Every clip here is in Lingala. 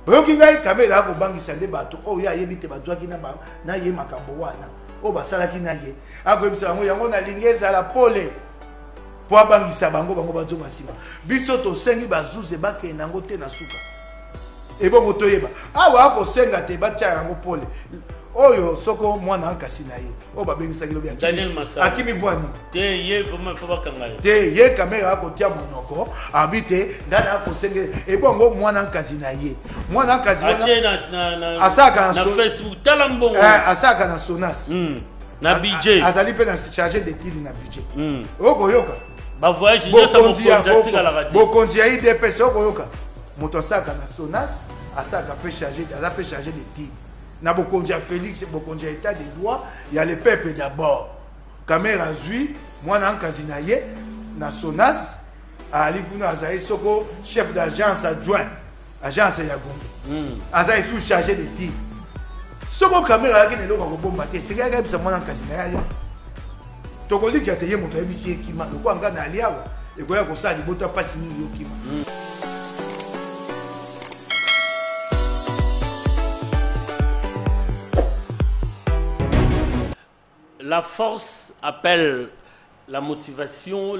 oyoki ngai kamera akobangisa nde bato oyo ayebi te bazwaki na ye makambo wana oyo basalaki na ye akoyebisa bango yango nalingi ezala pole po abangisa bango bazonga nsima biso tosengi bazuze bakende yango te na suka ebongo toyeba awa akosenga te batya yango pole oyo soko mwana akasi na ye oyo babengisaki lobi akimi bwani te ye vraiment faut bakanga te ye kamera akotia monoko abi te ngana akosenge ebongo mwana akasi na ye mwana akasi wana asaka na Facebook tala mbongo asaka na Sonas na budget azali pe na chargé d'études na budget okoyoka ba voyage nyonso bokonzi la radio bokonzi ya IDPS okoyoka moto asaka na Sonas asaka pe chargé d'études na bokonzi ya Félix bokonzi ya état de droit ya le peuple d'abord caméra zui mwana ankazi na ye na Sonas ali kuna azali soko chef d'agence adjoint agence ya Gombe azali sous chargé d'études soko caméra yaki ne loka ko bomba te c'est gars bisa mwana ankazi na ya tokolika te ye moto yebisi ekima lokwa nga na aliawa ekoya kosala libota pasi mingi yokima La force appelle la motivation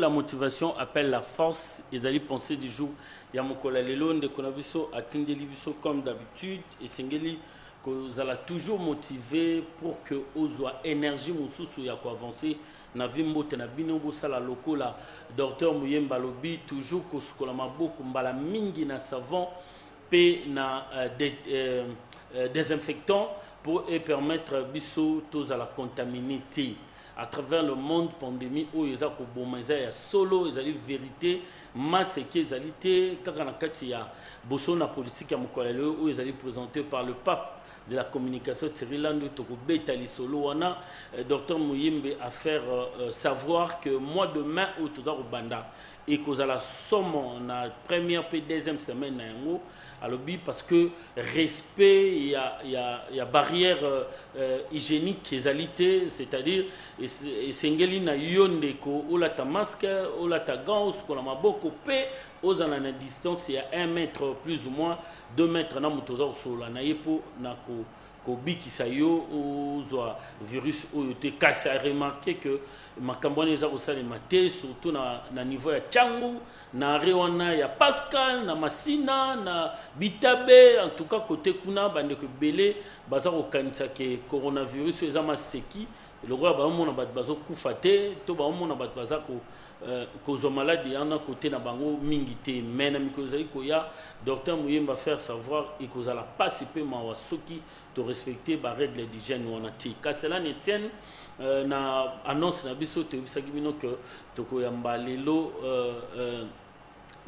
appelle la force. Ils allaient penser du jour. Il y a mon collègue Lelon de Konabiso, Atindeli Biso comme d'habitude. Et Sengeli, que vous allez toujours motiver pour que vous ayez énergie, vous ya quoi avancer. Na vimbo tena bino bosala loko la docteur Muyemba lobi toujours ko sukola maboko mbala mingi na savon pe na désinfectant pour permettre biso tous à la contaminité à travers le monde pandémie où ils ont ya solo ils ont vérité masse qui ils ont kaka na kati ya boso na politique ya mokolele où ils ont présenté par le pape de la communication Tirilando Tokobeta Lisolo wana docteur Muyembe a faire savoir que mois de mai au Tozaro Banda et que la somme na première et deuxième semaine na yango alobi parce que respect il y a barrière hygiénique ezalité c'est-à-dire sengeli na yonde ko olata masque olata gants ko la maboko pe ozana na distance il y a 1 mètre plus ou moins 2 mètres na motoza osola na yepo na ko bikisa yo ozwa virus oyo te kasi a remarqué que makambo eza kosalema te surtout na niveau ya Tchangu na Rewana ya Pascal na Masina na Bitabe en tout cas côté kuna bande ko belé baza ko kanisa ke coronavirus eza maseki le roi ba mona bat bazo kufa te to ba mona bat baza ko cause maladie en côté na bango mingité mais na mikozali ko ya docteur Muyemba faire savoir et cause la participer ma wasoki de respecter ba règle d'hygiène wana ti ka cela ne tienne na annonce na biso te bisaki bino que toko yamba lelo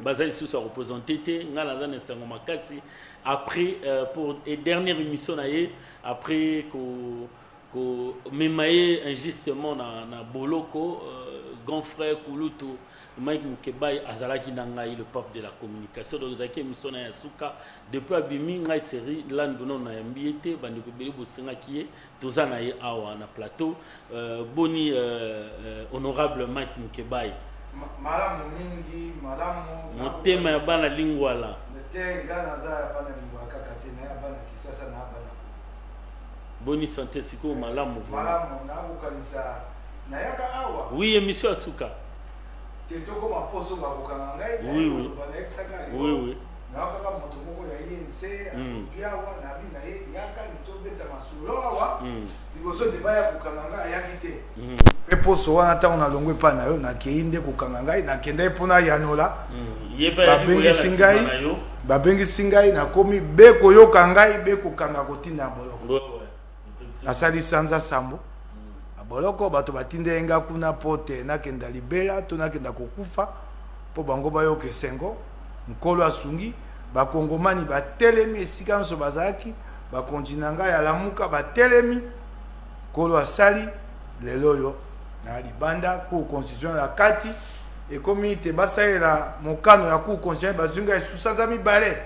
bazali sous représenté te ngala za na sango makasi après pour et dernière émission na ye après ko memaye injustement na boloko grand frère Kulutu Mike Mkebai azalaki na ngai le pape de la communication donc zaki émission na Yasuka depuis abimi ngai série landono na yambiete bandi ko beli bosinga kié tozana ye awa na plateau boni honorable Mike Mkebai malamu mingi malamu motema ya bana lingwala ntenga naza ya bana lingwala kaka te na ya bana kisasa na bana boni santé siko malamu malamu na bukanisa na yaka awa oui émission Yasuka Teko maposo ngakukanga ngai oui oui na kaka moto moko ya INC apiawa na bina ye yaka litobeta masulo awa liboso de baya kukanga ngai yaki te pe poso wana ta na longwe pa na yo na keinde kukanga ngai na kenda epona yanola babengisi ngai na komi beko yoka ngai beko kanga kotinda boloko asali sanza sambo boloko bato batinde nga kuna pote nakenda libela to nakenda kokufa po bango bayoke sengo nkolo asungi bakongomani batelemi esika nso bazaki bakontina nga ya lamuka batelemi nkolo asali lelo yo na libanda ku constitution ya kati ekomi te basalela mokano ya ku constitution bazunga esusanza mibale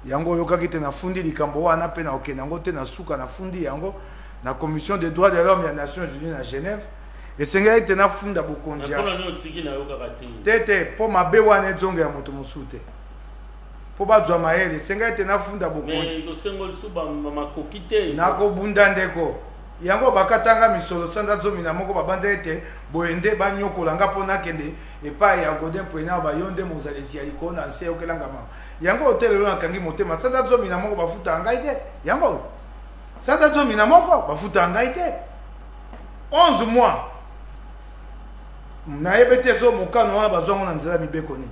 yango yokaki te na fundi likambo wana pe na okenda ngo te na suka na fundi yango la commission des droits de l'homme des Nations Unies à Genève et senga ite na funda bokonja tete po mabe wana zonga ya moto musute po bazwa mayele senga ete nafunda bokonti nakobunda ndeko yango bakatanga misolo sanda zomi na moko babanza ete boyende banyokolanga mpo nakende epai ya Godin Mpwena bayonde mozalesi ya likolo na nse okelangama yango otelelo nakangi motema sanda zomi na moko bafuta ngai te yango sanda zomi na moko bafuta ngai te 11 mois nayebe te so mokano wana bazwango na nzela mibeko nini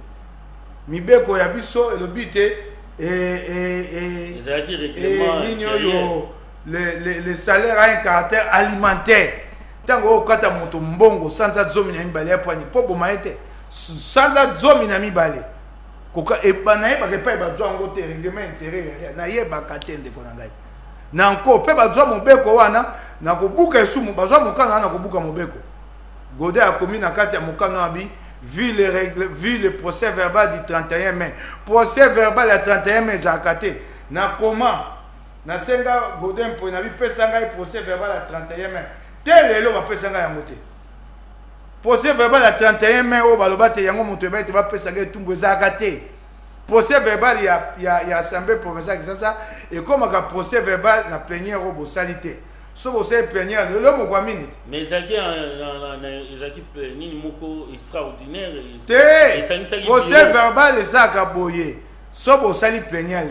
mibeko ya biso elobi te nini oyo le salaire a un caractère alimentaire tango okata moto mbongo sanza zomi na mibale ya pwani po boma ete sanza zomi na mibale koka nayebaka epai bazwa yango te règlement intérieur nayebaka te ndeko na ngai na nko mpe bazwa mobeko wana na kobuka esumu bazwa mokano wana na kobuka mobeko Godin akomi na kati ya mokano abi vu le procès verbal du 31 mai procès verbal ya 31 mai ezalaka te na koma nasenga Godin Mpwena bipesa ngai procès verbal ya 31 mai te lelo bapesa ngai yango te procès verbal ya 31 mai oyo baloba te yango moto eba ete bapesa ngai etumbu ezalaka te procès verbal ya assemblée provinciale Kisasa ekomaka procès verbal na plénière oyo bosali te so bosali plénière lelo moko minute mais ezalaki nini moko extraordinaire te procès verbal ezalaka boye so bosali plénière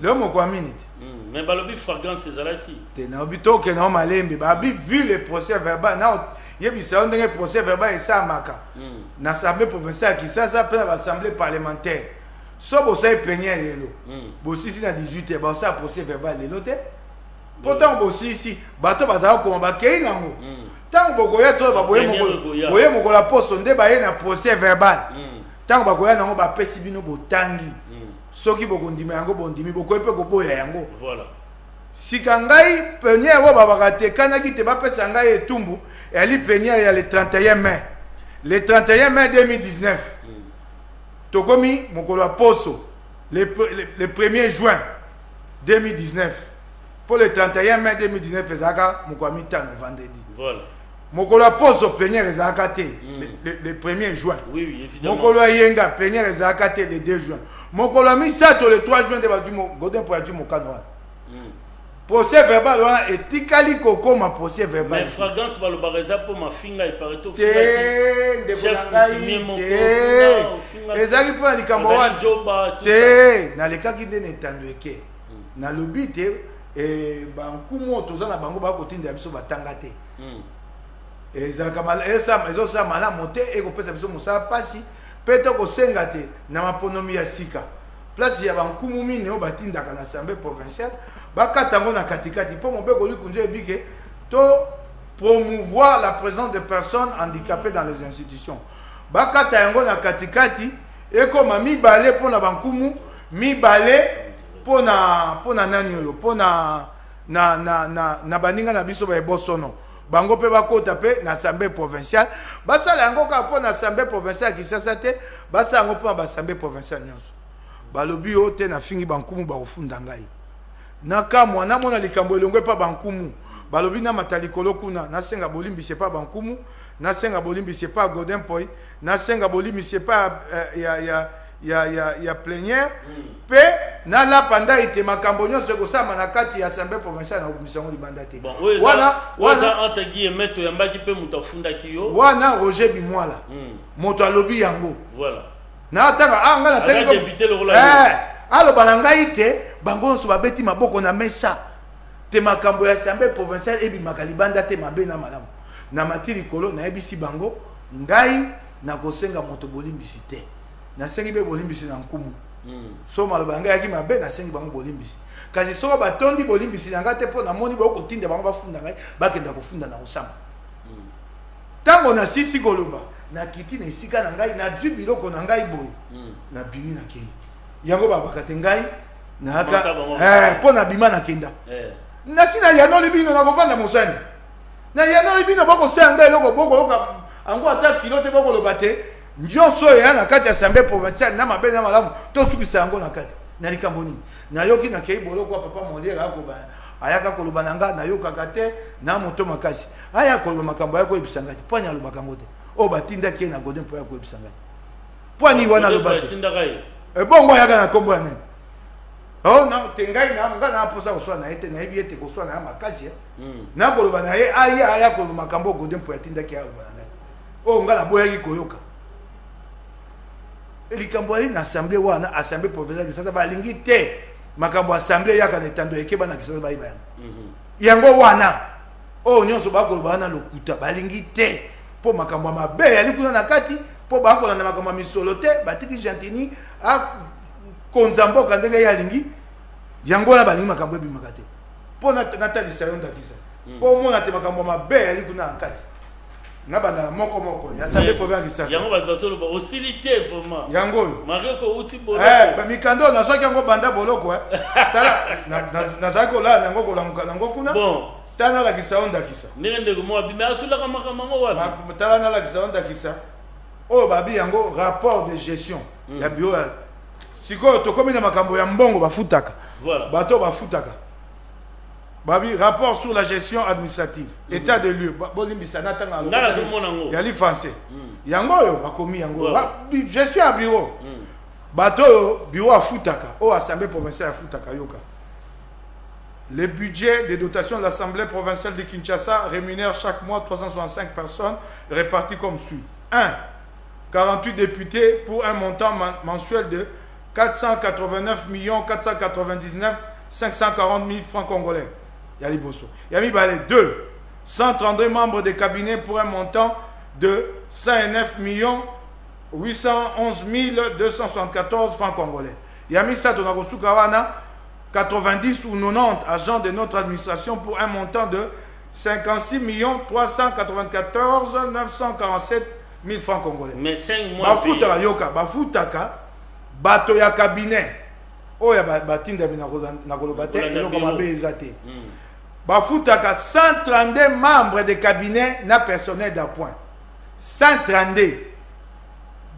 lelo moko minute mais balobi fragrance ezalaki te naobi tokende o malembe babi vu le procès verbal na yebisa yo ndenge procès verbal esalamaka na assemblée provinciale ya Kisasa mpe na baassemblée parlementaire so bosali plénière lelo bosisi na 18h basala procès verbal lelo te mpo ntango bosisi bato bazala koma bakei nango ntango bokoya to boye mokolo ya poso nde baye na procès verbal ntango bakoya nango bapesi bino botangi soki bokondima yango bondimi bokoyi mpe koboya yango sika ngai plénière oyo babaka te kanaki te bapesa ngai etumbu eyali plénière ya le 31 mai le 31 mai 2019 tokomi mokolo ya poso le 1er juin 2019 pour le 31 mai 2019 ezalaka mokolo ya mitano vendredi mokolo ya poso plénière ezalaka te le 1er juin mokolo ya yenga plénière ezalaka te le 2 juin mokolo ya misato le 3 juin nde bazwi Godin Mpwena azwi mokano wana procès verbal wana etikali kokoma procès verbal mais fragrance balobaka eza mpo mafinga epareto te ndeko na ngai te ezalaki mpo na likambo wana te nalekaki nde na etando eke nalobi te bankumu oyo toza na bango bakotindela biso batanga te ezosala malamu te ekopesa biso mosala mpasi mpe tokosenga te na maponomi ya sika place ya bankumu mine oyo batindaka na assemblée provinciale bakata yango na katikati mpo mobeko likunzu ebike to promouvoir la présence de personnes handicapées dans les institutions bakata yango na katikati ekoma mibale mpo na bankumu mibale mpo na nani oyo mpo na baninga na biso baebosono bango mpe bakota mpe na assemblée provinciale basala yango kaka mpo na assemblée provinciale ya Kisasa te basala yango mpo na baassemblée provinciale nyonso balobi oyo te nafingi bankumu bakofunda ngai nakamwa namona likambo elongwe mpa bankumu balobi namata likolo kuna nasenga bolimbisi epa bankumu nasenga bolimbisi epa Godin Mpwena nasenga bolimbisi epa ya plénière mpe nalapa nda ete makambo nyonso ekosama na kati ya assemblée provinciale na obimisa yango libanda te wana Roger Bimwala moto alobi yango natanga nga natanga aloba na ngai te bango nyonso babeti maboko na mesa te makambo ya assemblée provinciale ebimaka libanda te mabe na malamu na mati likolo nayebisi bango ngai nakosenga moto bolimbisi te nasengi be bolimbisi na nkumu so maloba ngai yaki mabe nasengi bango bolimbisi kasi soko batondi bolimbisi na ngai te mpo namoni bakotinda bango bafunda ngai bakenda kofunda na kosamba ntango nasisi koloba nakiti na esika na ngai nazwi biloko na ngai boye nabimi nakei yango babaka te ngai naka mpo nabima nakenda nasi na yanoli bino nakovanda mosani na yanoli bino bokosala ngai eloko bokoyoka yango ata kilo te bokoloba te nyonso oyo eya na kati ya assemblée provinciale na mabe na malamu tosukisa yango na kati na likambo nini nayoki nakei boloko ya papa moliere ayaka koloba na nga nayokaka te na moto makasi aya koloba makambo aya koyebisa ngai te mpo ani alobaka yango te oyo batindaki ye na Godin Mpwena koyebisa ngai mpo ani wana aloba te ebongo ayaka na nkombo ya nani Oh non, tengai na ngana posa oswa na ete na ebiete ko swa na makasi. Na ko loba na ye aya ko makambo godem po yatinda ki alo bana. Oh ngala boya ki koyoka. Elikambo ali na assemblée wana assemblée provinciale kisasa balingi te makambo assemblée yaka na tando ekeba na kisasa bayi bana. Yango wana oh nyonso ba ko loba na lokuta balingi te po makambo mabe ali kuna na kati po ba ko na makambo misolo te batiki gentini a konzambo kandenge ya lingi yango na balingi makambo bi makate po na natali sayon dakisa po mona te makambo mabe ali kuna na kati na bana moko ya sabe province sasa yango ba basolo ba hostilité vraiment yango mareko uti boloko ba mikando na soki yango banda boloko tala na zako la yango ko lamuka yango kuna bon tana la kisa onda kisa ndenge mo bi mais asula kama ngo wapi tala na la kisa onda kisa o babi yango rapport de gestion ya bio sikoyo tokomi na makambo ya mbongo bafutaka voilà bato bafutaka babi rapport sur la gestion administrative état de lieu bolimbisa na tanga ngala zo mona ngo ya li français yango yo bakomi yango gestion ya bureau bato bureau afutaka o assemblée provinciale afutaka yoka. Le budget des dotations de l'Assemblée provinciale de Kinshasa rémunère chaque mois 365 personnes réparties comme suit. 1. 48 députés pour un montant mensuel de 489 499 540 000 francs congolais. Yali Bosso. Yami Balé. 2. 132 membres de cabinet pour un montant de 109 811 274 francs congolais. Yami Sato Nagosukawana. 90 ou 90 agents de notre administration pour un montant de 56 394 947 000 francs congolais. Mais 5 mois. Bafutaka yoka, bafutaka bato ya cabinet. Oya batinda na kolobate eloko mabe ezate. Bafutaka 132 membres de cabinet na personnel d'appoint. 132.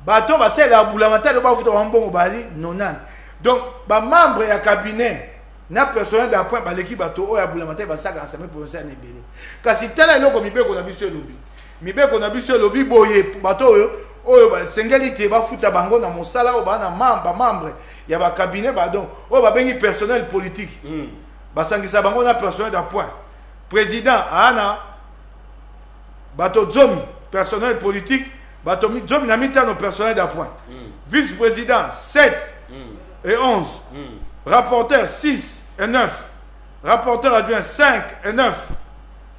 Bato basela bulamatalo bafutaka mbongo bali 90. Donc, ba membre ya cabinet na personnel d'appoint ba l'équipe bato oya boulamata ba saka ensemble provincial na belé. Kasi tala eloko mibeko na biso lobi. Mibeko na biso lobi boye bato oyo ba sengeli te ba futa bango na mosala o ba na membre ya ba cabinet ba donc o ba bengi personnel politique. Ba sangisa bango na personnel d'appoint. Président ana bato zomi personnel politique bato zomi na mitano personnel d'appoint. Vice-président 7 et 11. Rapporteur 6 et 9. Rapporteur adjoint 5 et 9.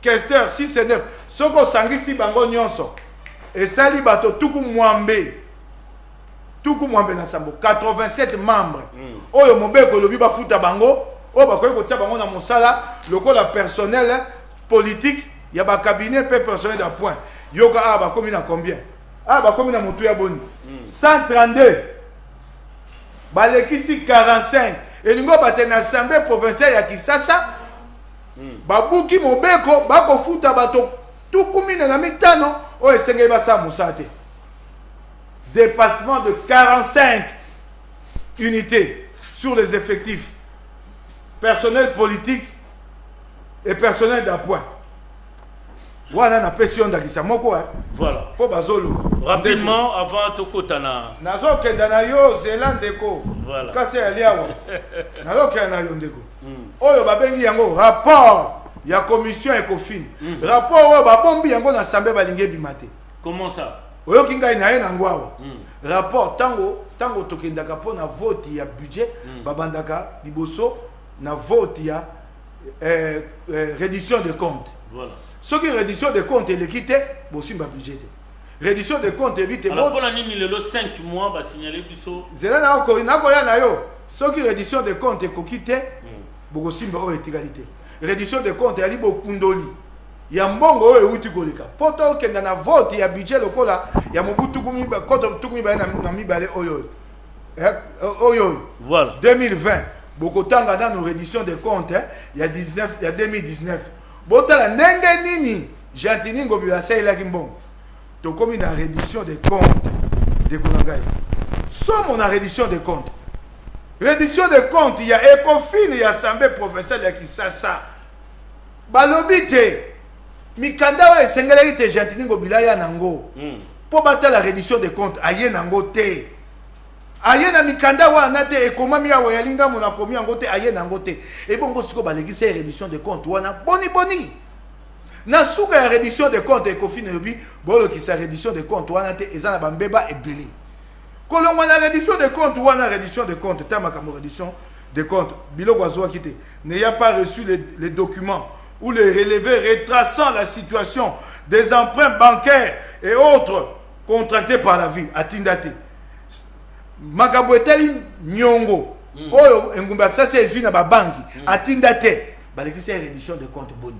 Questeur 6 et 9. Soko sangisi bango nyonso. Et sali bato tuku mwambe. Tuku mwambe na sambo. 87 membres. Oyo mobeko lobi ba futa bango. Oyo bakoyi kotia bango na mosala. Lokola personnel politique. Ya ba cabinet pe personnel d'appoint. Yoka ba komi na combien? Ba komi na motu ya boni. 132. Balekisi 45 elingo batena assemblée provinciale ya Kisasa babuki mobeko bako futa bato tukumina na mitano o esenge basa musate dépassement de 45 unités sur les effectifs personnel politique et personnel d'appoint. Voilà na pression d'Akisa moko voilà po bazolo rapidement avant tokotana nazo kenda na yo Zelandeko voilà kasi aliawa nazo kenda na yo ndeko oyo babengi yango rapport ya commission Ecofin rapport oyo babombi yango na assemblée balingi bimate. Comment ça oyo kingai na ye na ngwawa rapport tango tokendaka po na vote ya budget babandaka liboso na vote ya reddition de comptes. Voilà. Ce qui est reddition de comptes, il est quitté, bosimba budget. Reddition de comptes, évite. Alors, pour l'année, il est 5 mois, va signaler biso. Zela na ko na ko ya na yo. Ce qui est reddition de comptes, est quitté, bosimba o égalité. Reddition de comptes, ali bokundoli. Ya mbongo o euti kolika. Poto kenda na vote ya budget lokola ya mobutu kumi ba koto tukumi ba na mibale oyo. Oyo. Voilà. 2020, bokotanga dans nos reddition de comptes, il y a 19, il y a 2019. Botala ndenge nini Jantini ngobi asela kimbongo to komi na reddition des comptes de Konangai somo na reddition des comptes il y a Ecofin ya assemblée provinciale ya Kisasa balobite mikanda wa esengeli te Jantini ngobi la ya nango po batala reddition des comptes aye nango te aye na mikanda wana te ekomami awa yalinga mona komi yango te aye nango te ebongo siko balekisa réduction de compte wana boni na suka ya réduction de compte ekofina yobi bolokisa réduction de compte wana te eza na bambeba ebele kolongwa na réduction de compte ta makambo réduction de compte biloko azwaki te n'ayant pas reçu les documents ou les relevés retraçant la situation des emprunts bancaires et autres contractés par la ville atinda te makambo etali nyongo oyo engumba ya kisasa ezwi na babanki atinda te balekisa réduction de compte boni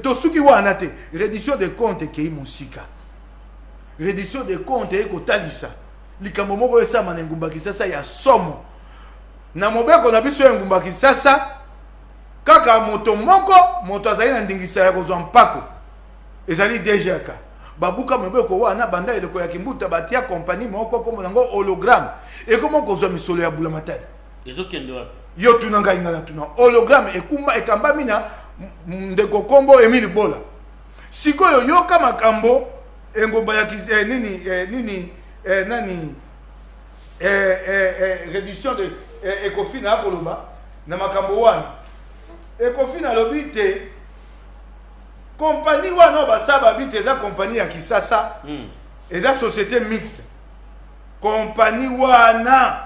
tosuki wana te réduction de compte ekei mosika réduction de compte ekotalisa likambo moko esama na engumba ya kisasa ya somo na mobeko na biso ya engumba ya kisasa kaka moto azali na ndingisa ya kozwa mpako ezali DGK babuka mobeko wana banda eleko ya kimbuta batia kompani moko komo nango hologramme ekoma kozwa misolo ya bula matali ezokende wapi yo tuna ngai ngana tuna hologramme ekuma ekambami na ndeko kombo Emile Bola sikoyo yoka makambo engomba ya réduction de ekofina akoloba na makambo wana ekofina lobi te compagnie wana basaba bite eza compagnie ya Kisasa eza société mixte compagnie wana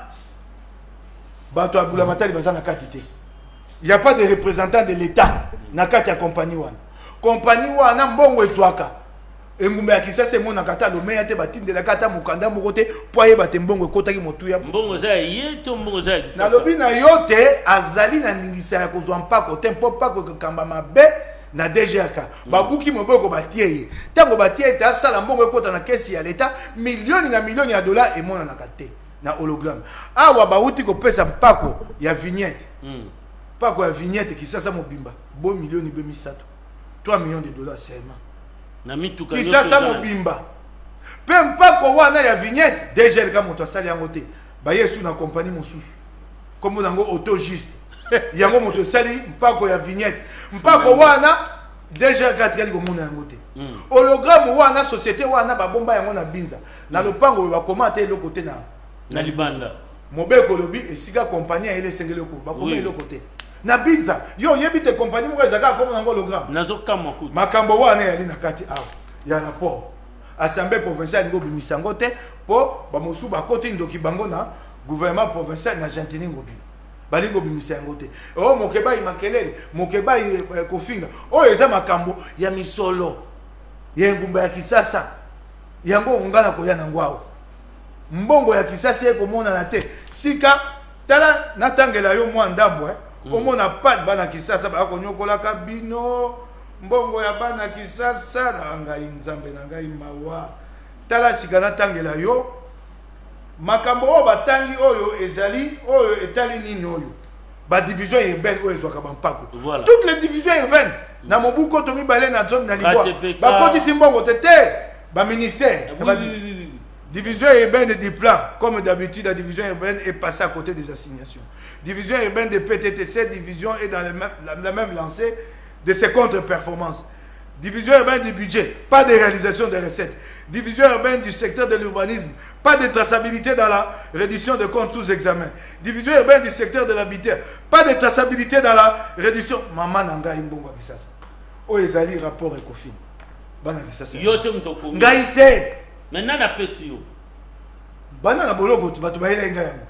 bato abula matali baza na kati te il y a pas de représentant de l'état na kati ya compagnie wana mbongo etwaka engumba ya Kisasa mona kata lomeya te batindela kata mukanda moko te po ayeba te mbongo ekotaki motu ya mbongo za ye to mbongo za Kisasa na lobi na yo te azali na ndingisa ya kozwa mpako te mpo mpako ekokamba mabe na DGK babuki moboko batie ye tango batie ete asala mbongo ekota na kesi ya leta milioni na milioni ya dola emonanaka te na hologramme awa bauti kopesa mpako ya vignette mpako ya vignette Kisasa mobimba bo milioni be misato 3 millions de dollars seulement na mituka Kisasa mobimba pe mpako wana ya vignette DGK moto asali yango te bayesu na compagnie mosusu kombo nango auto juste yango moto sali mpako ya vignette mpako wana DGK atikali komona yango te hologramme wana société wana babomba yango na binza na lopango bakoma te eloko te na libanda mobeko lobi esika compagnie ya ele sengeli ko bakoma eloko te na binza yo yebi te compagnie moko ezaka komona yango hologramme nazokamwa kutu makambo wana yali na kati awa ya rapport assemblée provinciale ngo bimisango te po bamosu bakoti ndoki bango na gouvernement provincial na Gentini Ngobila balingo bimisa yango te o mokeba imakelele mokeba kofinga o eza makambo ya misolo ya ngumba ya Kisasa yango ngana koya na ngwao mbongo ya Kisasa ekomona na te sika tala natangela yo mwa ndambo omona pat bana Kisasa bakonyokolaka bino mbongo ya bana Kisasa na ngai nzambe na ngai mawa tala sika natangela yo makambo o batangi oyo ezali oyo etali nini oyo ba division urbaine oyo ezwaka bampako toutes les divisions urbaines na mobuko to mibale na zone na libwa bakotisi mbongo te ba ministère division urbaine de Diplan comme d'habitude la division urbaine est passée à côté des assignations division urbaine de PTT cette division est dans la même lancée de ses contre-performances. Division urbaine du budget, pas de réalisation des recettes. Division urbaine du secteur de l'urbanisme, pas de traçabilité dans la réduction de comptes sous examen. Division urbaine du secteur de l'habitat, pas de traçabilité dans la réduction. Maman Nanga Imbongo Kisasa. O ezali rapport Ecofin. Bana Kisasa. Yote mtoko. Ngaite. Maintenant na pesi yo. Bana na boloko tu batu bayela ngayamo.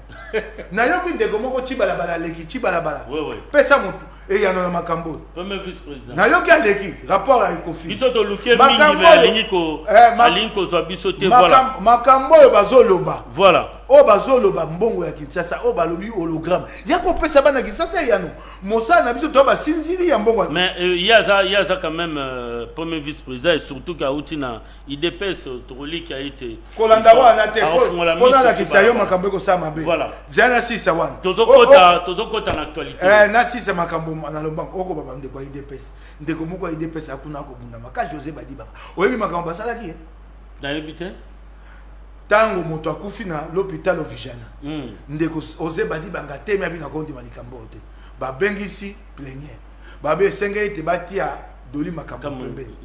Na yo kwinde komoko chibala bala leki chibala bala. Oui. Pesa mutu. Et il y a un makambo. Premier vice-président. Na yoki aleki rapport à Ecofin. Biso to lukie mingi me alinko zo biso te voilà. Makambo bazoloba. Voilà. O bazoloba mbongo ya Kinshasa o balobi hologramme. Yako pesa bana Kinshasa yano. Mosa na biso to ba sinzili ya mbongo. Mais il y a ça quand même premier vice-président et surtout Kautina IDPS Troli qui a été Kolanda wana te pona la kisayo makambo ko sama be. Voilà. Zana sisa wana. Tozokota na actualité. Na sisa makambo na lombango oko baba ndeko IDPS. Ndeko moko IDPS akuna ko bunda maka José Badiba. Oyebi makambo basala ki? Na yebite? Tango moto akufi na l'hôpital Ovijana. Ndeko José Badiba ngatemi abi na kondi malikambo te. Ba bengisi plénière. Babe senga ete batia doli makambo pembeni.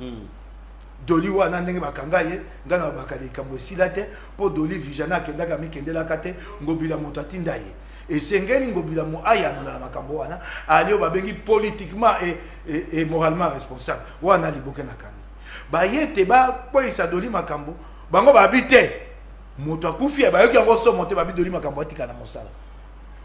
Doli wana ndenge bakanga ye ngana bakali kambo silate po Doli vijana kendaka mikendela kate ngobila moto atinda ye esengeli ngobila mo aya na makambo wana alio babengi politiquement et moralement responsable wana liboke na kani ba yete ba poisa Doli makambo bango babite moto akufi ba yoki yango so monte babi Doli makambo atika na mosala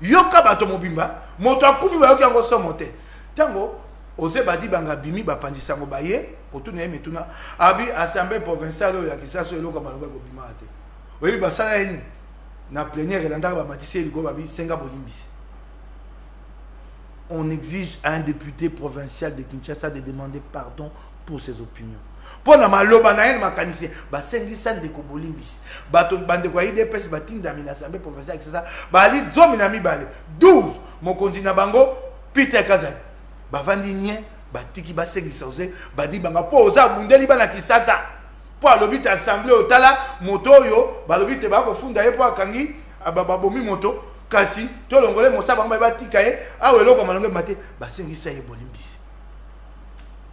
yoka bato mobimba moto akufi ba yoki yango so monte tango ose badi banga bimi bapandisa ngo baye kotuna ye metuna abi assemblée provinciale ya Kisaso eloko malonga ko bima ate oyi basala yini na plénière landaka ba matisi liko babi senga bolimbisi. On exige à un député provincial de Kinshasa de demander pardon pour ses opinions. Pour na maloba na yen makanisi ba sengi san de ko bolimbisi bato bande ko IDPS batinda mi na assemblée provinciale Kinshasa bali zomi na mi bale 12 mokonzi na bango Peter Kazali bavandi nye batiki basengisa oze badi banga po oza mundeli bana Kisasa po alobite assemblée otala moto yo balobite ba ko funda ye po akangi babomi moto kasi to longole mosa banga batika ye awe eloko malonge mate basengisa ye bolimbisi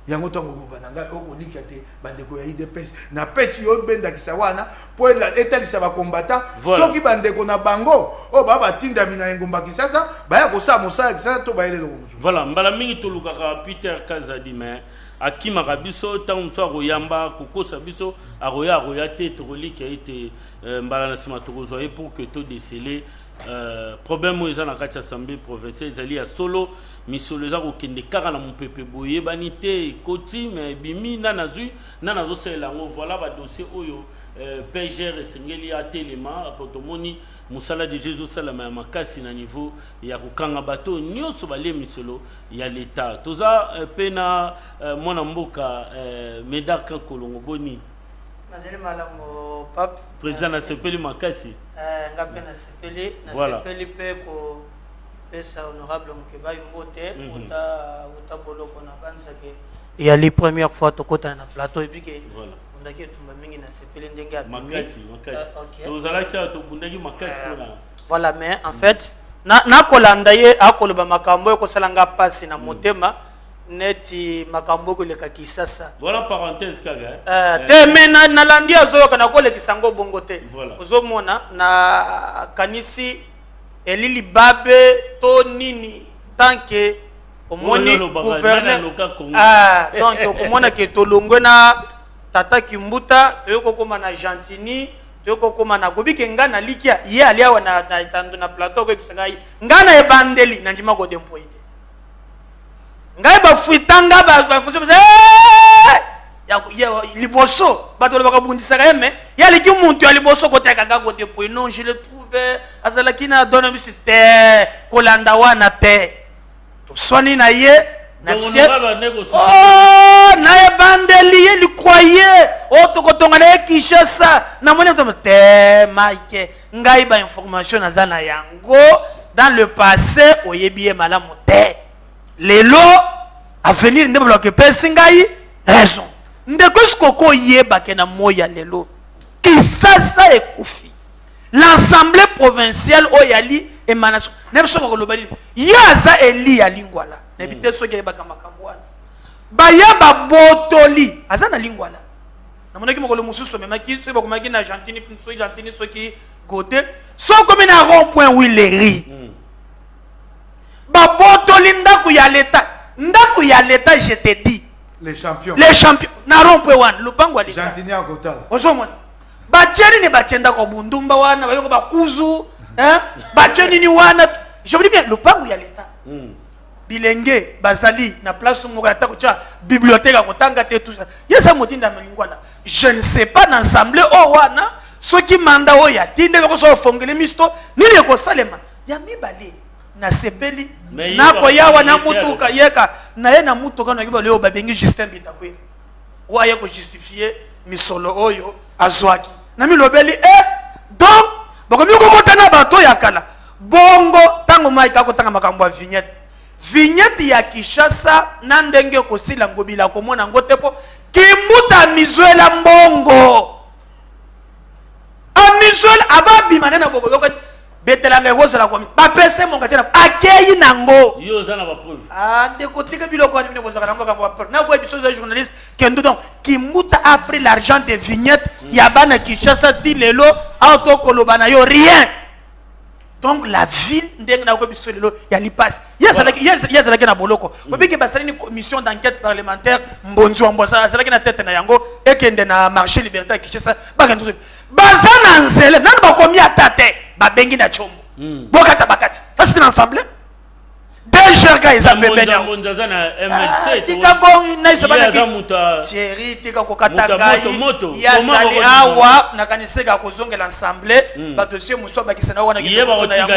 yango tongo go bananga oko nikate bandeko ya IDPS na pesi yo benda kisawana po etalisa ba combattant soki bandeko na bango o baba tinda mina ngomba Kisasa baya kosa mosa Kisasa to bayele loko musu. Voilà, mbala mingi tolukaka Peter Kazadi mais akima kabiso tango so royamba kokosa biso aroya te troliki a été mbala na sima tokozwa pour que to déceler problème oyo eza na kati ya assemblée provinciale ezali ya solo misolo eza kokende kaka na mopepe boyebani te ekoti mais bimi nana zwi nana azosalela yango voilà badossier oyo PGR esengeli atelema po tomoni mosala de Jésus osalama ya makasi na niveau ya kokanga bato nyonso balie misolo ya l'État toza mpe na mwana mboka Medaka Kolongo boni nazali malamu pape président na sepeli makasi ngape na sepeli pe ko pesa honorable Mukeba Mbote uta boloko na banzake ya li première fois tokota na plateau et puis que voilà ndaki tumba mingi na sepeli ndenge ya makasi tozalaki tobundaki makasi pona voilà mais en fait na kolanda ye akoloba makambo ko salanga pasi na motema neti makambo ko leka Kisasa voilà parenthèse kaga te mena na landi azoyoka na ko lekisa ngo bongo te ozomona na kanisi elili babe to nini tant que au moni gouverneur donc au mona ke tolongwe na tata Kimbuta toyoko koma na Gentini toyoko koma na Gobike ngana likia ye aliawa na itando na plateau ko kisangai ngana ebandeli na njima ko dempoite ngai ba fuitanga ba fuso ya liboso bato baka bundisa kame ya liki muntu ya liboso ko teka ko dempoite non je le trouve azala kina dona bisite kolanda wana te to swani na ye na na bandeli ye li croyait otokotonga na Kinshasa na moni te maike ngai ba information azana yango dans le passé oyebi malamu te lelo avenir ndebo bloquer pesi ngai raison ndeko skoko yeba ke na moya lelo Kisasa ekufi l'assemblée provinciale oyali émanation nebso ko lobali yaza eli ya lingwala nebite soki yeba makambo wana baya babotoli azana lingwala namonaki mokolo mususu memaki soki bakomaki na Gentini soki Gentini soki côté soko mina rond point Willery babotoli ndaku ya l'état je te dis les champions na rond point wana lupango ali Gentini à côté ozomona batieni ne batienda ko bundumba wana bayoko bakuzu batieni ni wana je vous dis bien lupango ya l'état bilenge bazali na place moko ya takocha bibliothèque à kotanga te tout ça yesa motinda melingwana je ne sais pas dans l'assemblée o wana soki manda o ya tinde ko so fongele misto nini ko salema ya mibale na sepeli na ko yawa na mutuka yeka na ye na mutuka na kiba leo babengi Justin Bitakwe wa ye ko justifier misolo oyo azwaki na milobeli donc bakomi ko kotana bato ya kala bongo tango mai ka kotanga makambo ya vignette ya Kinshasa na ndenge ko sila ngobila ko mona ngotepo Kimbuta mizuela mbongo amizuela ababi manena boko yoko betelanga kozala kwa ba pese monga tena akeyi nango yo zana ba preuve ndeko tika biloko ani ne kozala nango ka ba preuve na ko ebiso za journaliste kendo donc Kimbuta a pris l'argent des vignettes. Yabana Kishasa dit lelo, auto kolobana yo rien. Donc la ville ndenge na ko biso lelo ya lipasse. Yazalaki na boloko. Obiki basali ni commission d'enquête parlementaire mbonzo ambosa azalaki na tête na yango ekende na marché liberté Kishasa bakandu. Bazana nzele nani bakomi atate babengi na chombo. Bokata bakati. Ça c'est l'ensemble. Dejerga ils appellent bien. Tika bon na isabana Thierry tika kokata ngai. Yazali awa na kaniseka kozonga l'ensemble ba dossier muso bakisana wana kitu na yango.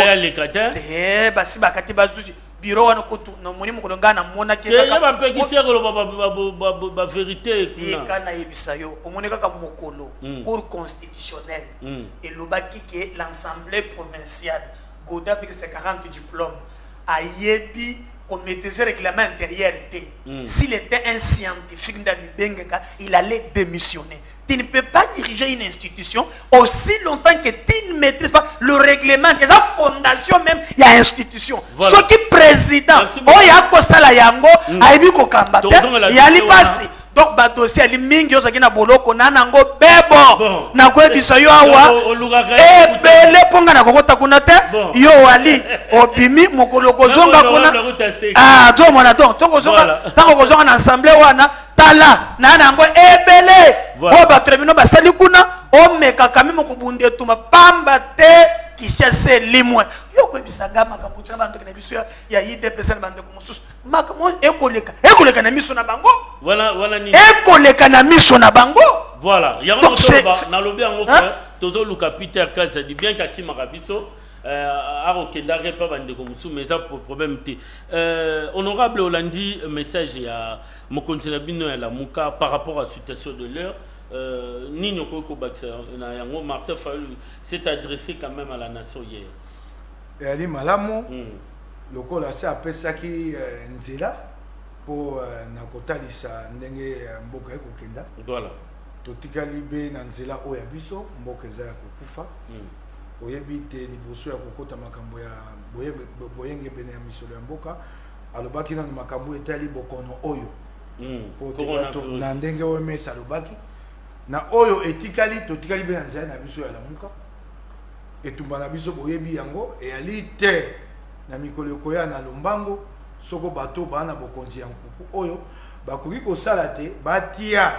Basi bakati bazuzi bureau wana ko na moni mukolonga na mona ke kaka. Ba pekisi ko ba vérité kuna. Kana yebisa yo omone kaka mokolo cour constitutionnelle et lobaki ke l'ensemble provinciale Goda avec ses 40 diplômes a yebi qu'on mettait ce règlement intérieur. S'il était un scientifique il allait démissionner. Tu ne peux pas diriger une institution aussi longtemps que tu ne maîtrises pas le règlement, que la fondation même, il y a institution. Voilà. Ce qui est président, il y a Kosala Yango, il y a l'Ipasi. Donc ba dossier ali mingi oza kina boloko na nango bebo na kwe biso yo awa ebele ponga na kokota kuna te yo ali obimi mokoloko zonga kuna to mona to zonga tango zonga na assemblée wana tala na nango ebele o ba tribunal ba sali kuna o meka kami mokubunde tuma pamba te kishase limwe yo ko bisanga makamucha bantu na biso ya IDPS na bantu mususu makamo ekoleka na miso na bango voilà ni ekoleka na miso na bango voilà yango to na lobi yango tozo luka Peter Kaza di bien ka kimaka biso aro kendare pa bande ko musu mais ça problème te honorable Olandi message ya mokonzi na bino ya la muka par rapport à la situation de l'heure. Nino Koko Martin Fayulu s'est adressé quand même à la nation hier. Et elle dit Malamo, le col a fait ça qui nzela pour nakota lisa ndenge mboka ekokenda. Voilà. Totika libe na nzela oya biso mboka za kokufa. Oyebi te liboso ya kokota makambo ya boyenge bene ya misolo ya mboka. Alobaki na makambo etali bokono oyo. Pour na ndenge OMS alobaki. Na oyo etikali totikali be na nzela na biso ya lamuka etumba na biso boyebi yango e ali te na mikolo koya na lombango soko bato bana bokonzi ya nkuku oyo bakoki kosala te batia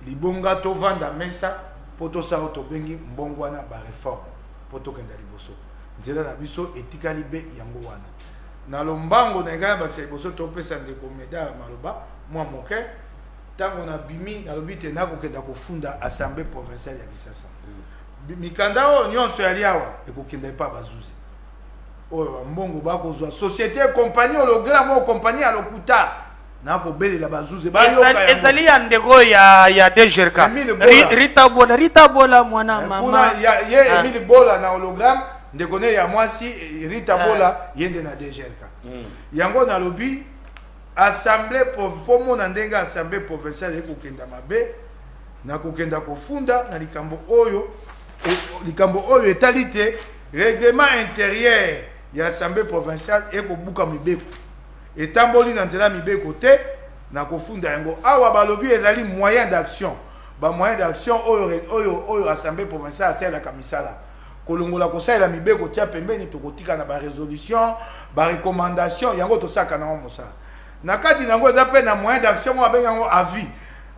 libonga to vanda mesa poto sa to bengi mbongo wana ba reforme poto kenda liboso nzela na biso etikali be yango wana na lombango na ngaya bakisa liboso to pesa ndeko meda maloba mwa moke tango na bimi na lobite na kokenda kofunda assemblée provinciale ya Kisasa mikanda o nyonso ya liawa ekokenda pa bazuzi oyo mbongo bakozwa société compagnie hologramme o compagnie ya lokuta na ko belela bazuzi ba yoka ezali ya ndego ya Dejerka Rita Bola mwana mama kuna ye Emile Bola na hologramme ndeko ne ya mwasi Rita Bola yende na Dejerka yango na lobi assemblée pour mon ndenga assemblée provinciale ekokenda mabe na kokenda kofunda na likambo oyo etalité règlement intérieur ya assemblée provinciale ekobuka mibeko etamboli na nzela mibeko te na kofunda yango awa balobi ezali moyen d'action ba moyen d'action oyo assemblée provinciale asala kamisala kolongola kosala mibeko tia pembeni tokotika na ba résolution ba recommandation yango tosaka na mosala na kati nango za pe na moyen d'action mo abenga avis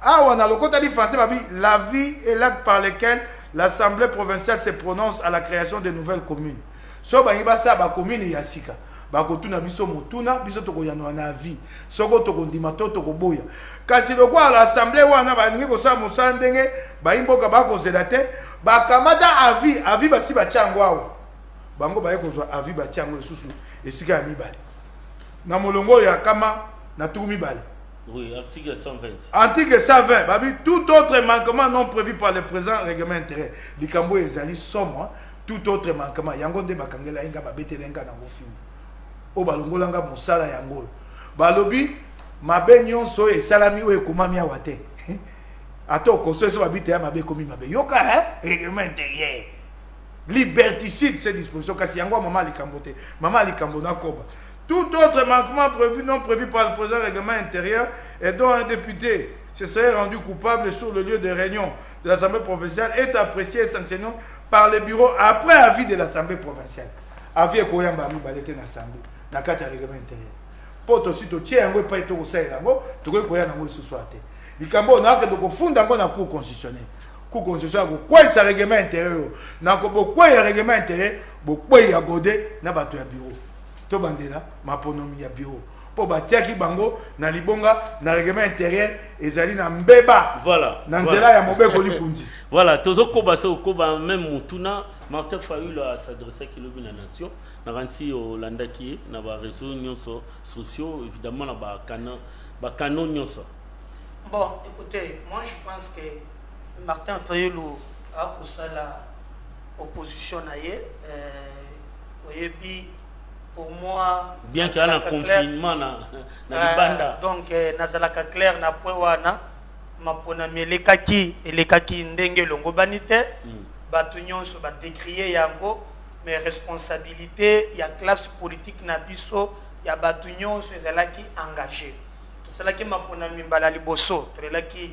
awa na lokota di français babi l'avis est l'acte par lequel l'assemblée provinciale se prononce à la création de nouvelles communes so ba yiba sa ba commune ya sika ba kotuna biso motuna biso tokoyano na avis soko tokondima to tokoboya kasi lokwa l'assemblée wana ba ningi ko sa mosala ndenge ba imboka ba kozela te ba kamata avis basi ba tiango awa bango ba yekozwa avis ba tiango esusu esika ya mibali na molongo ya kama na tukumi bale. Oui, article 120. Article 120, babi tout autre manquement non prévu par le présent règlement intérieur. Likambo ezali somo, tout autre manquement yango nde bakangela inga babetelenga na ngofimi. O balongolanga mosala yango. Balobi mabe nyonso esalami o ekomami awate. Ato koso so babite ya mabe komi mabe. Yoka règlement intérieur. Liberticide ces dispositions kasi yango mama likambo te. Mama likambo na koba. Tout autre manquement prévu non prévu par le présent règlement intérieur et dont un député se serait rendu coupable sur le lieu de réunion de l'Assemblée provinciale est apprécié et sanctionné par le bureau après avis de l'Assemblée provinciale. Avis Koyamba mi balete na Assemblée, na kati ya règlement intérieur. Pour to sito tie yango pa to kosalela yango, to ko koya nango susu ate. Likambo na ka to kofunda ngo na cour constitutionnelle. Cour constitutionnelle ko kwa sa règlement intérieur. Na ko bo kwa ya règlement intérieur, bo kwa ya godé na bato ya bureau. To bandela maponomi ya bureau. Po batiaki bango na libonga na règlement intérieur ezali na mbeba. Voilà. Na nzela ya mobeko likundi. Voilà, tozo koba so koba même mutuna Martin Fayulu a s'adressé à Kilobi la nation, na ransi au landaki na ba réseaux nyonso sociaux évidemment na ba canon nyonso. Bon, écoutez, moi je pense que Martin Fayulu a pour ça la opposition naie pour moi bien qu'il y a un confinement na libanda. Donc nazalaka clair na point wana mapona melekaki elekaki ndenge longo banite batu nyonso ba décrier yango mais responsabilité ya classe politique na biso ya batu nyonso ezalaki engagé to salaki mapona mimbala liboso to elaki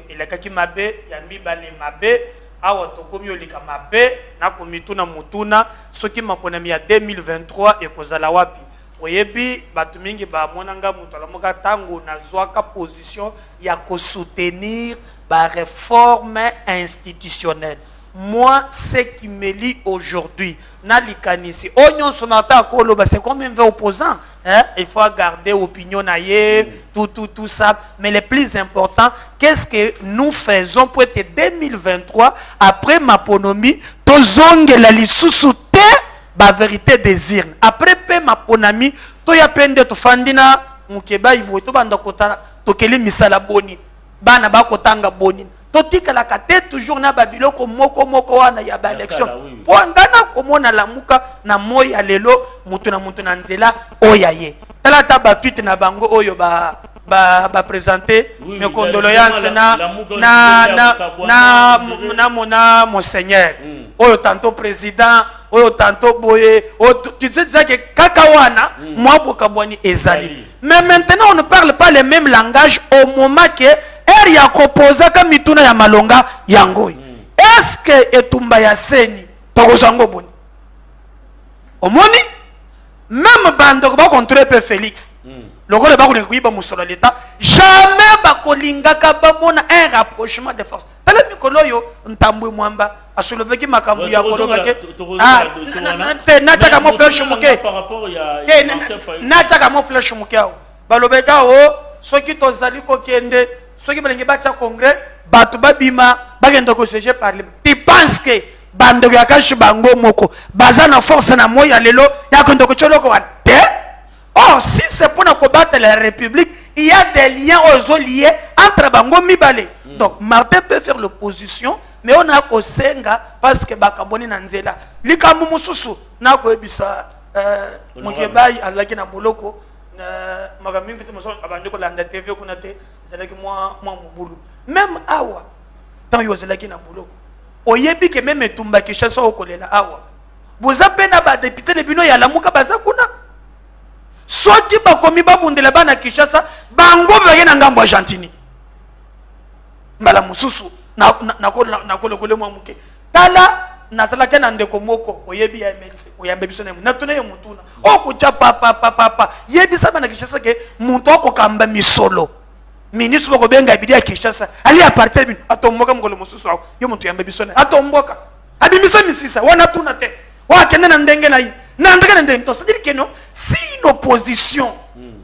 elekaki mabe ya mibale mabe awa tokomi olika mabe na komituna mutuna soki mapona ya 2023 ekozala wapi oyebi batu mingi ba monanga mutu alamoka tango na zwaka position ya ko soutenir ba réforme institutionnelle. Moi, ce qui me lie aujourd'hui, Nalikanisi, Onyon Sonata Koloba, c'est comme un opposant. Hein? Il faut garder opinion tout ça. Mais le plus important, qu'est-ce que nous faisons pour être 2023, après ma ponomie, tozonge la lissousouté, la vérité désir. Après ma ponami, toya pende to fandina, mukeba ibo, to banda kota, to keli misala boni, bana ba kotanga boni. Totika la kate toujours na babiloko moko wana ya ba election po ngana komona lamuka na moya lelo mutu na nzela oyaye tala ta ba tweet na bango oyo ba présenter mes condoléances na mona monseigneur oyo tanto président oyo tanto boye tu sais que kaka wana moi bokabwani ezali mais maintenant on ne parle pas le même langage au moment que eri ya kopoza ka mituna ya malonga yango est-ce que etumba ya seni tokozango boni omoni même bando ba contrôler pe Félix lokole ba ko kuiba musolo l'état jamais ba kolingaka ba mona un rapprochement de force tala mikolo yo ntambwe mwamba asolove ki makambu ya koloba ke nataka mo flash muke par rapport ya nataka mo flash muke balobeka o soki tozali ko kende soki balenge batia congrès batu babima bagenda ko siéger parlement tu penses que bando ya kashi bango moko bazana force na moya lelo ya kondo ko choloko wa te. Or si c'est pour combattre la République, il y a des liens aux liés entre bango mibale. Donc Martin peut faire l'opposition mais on a ko senga parce que bakaboni na nzela likambu mususu na ko ebisa mokebai alaki na boloko magaming pete moso abandi ko landa TV kuna te zalaki moi mobulu même awa tant yo zalaki na boloko oyebi ke même etumba Kinshasa okolela awa boza pena ba député de bino ya lamuka baza kuna soki bakomi babundela bana Kinshasa bango bagena ngambo Argentine mbala mususu na kolokole mwa muke tala nazalaka na ndeko moko oyebi ya MLC oyambe biso na tuna ye mutuna okucha papa yebisa bana Kinshasa ke muntu okokamba misolo ministre boko benga bidi ya Kinshasa ali aparté bin atomboka mukolo mususu yo muntu yambe biso na atomboka abimisa misisa wana tuna te wa kende na ndenge na yi na ndenge na ndenge to c'est-à-dire que non si une opposition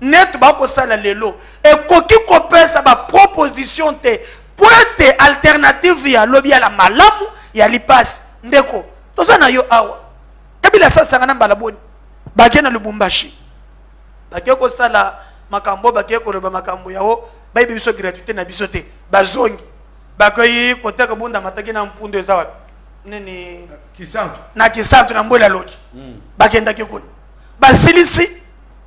net ba ko sala lelo e koki ko pesa ba proposition te pointe alternative ya lobby ya la malamu ya lipas ndeko tozana yo awa kabila sasa ngana mbala boni bagena Lubumbashi bageko ko sala makambo bageko loba makambo yao baibe biso gratuité na biso te bazongi bakoyi koteka bunda mataki na mpundo ezawa nini kisantu na kisantu na mbola loti bagenda kikuni basilisi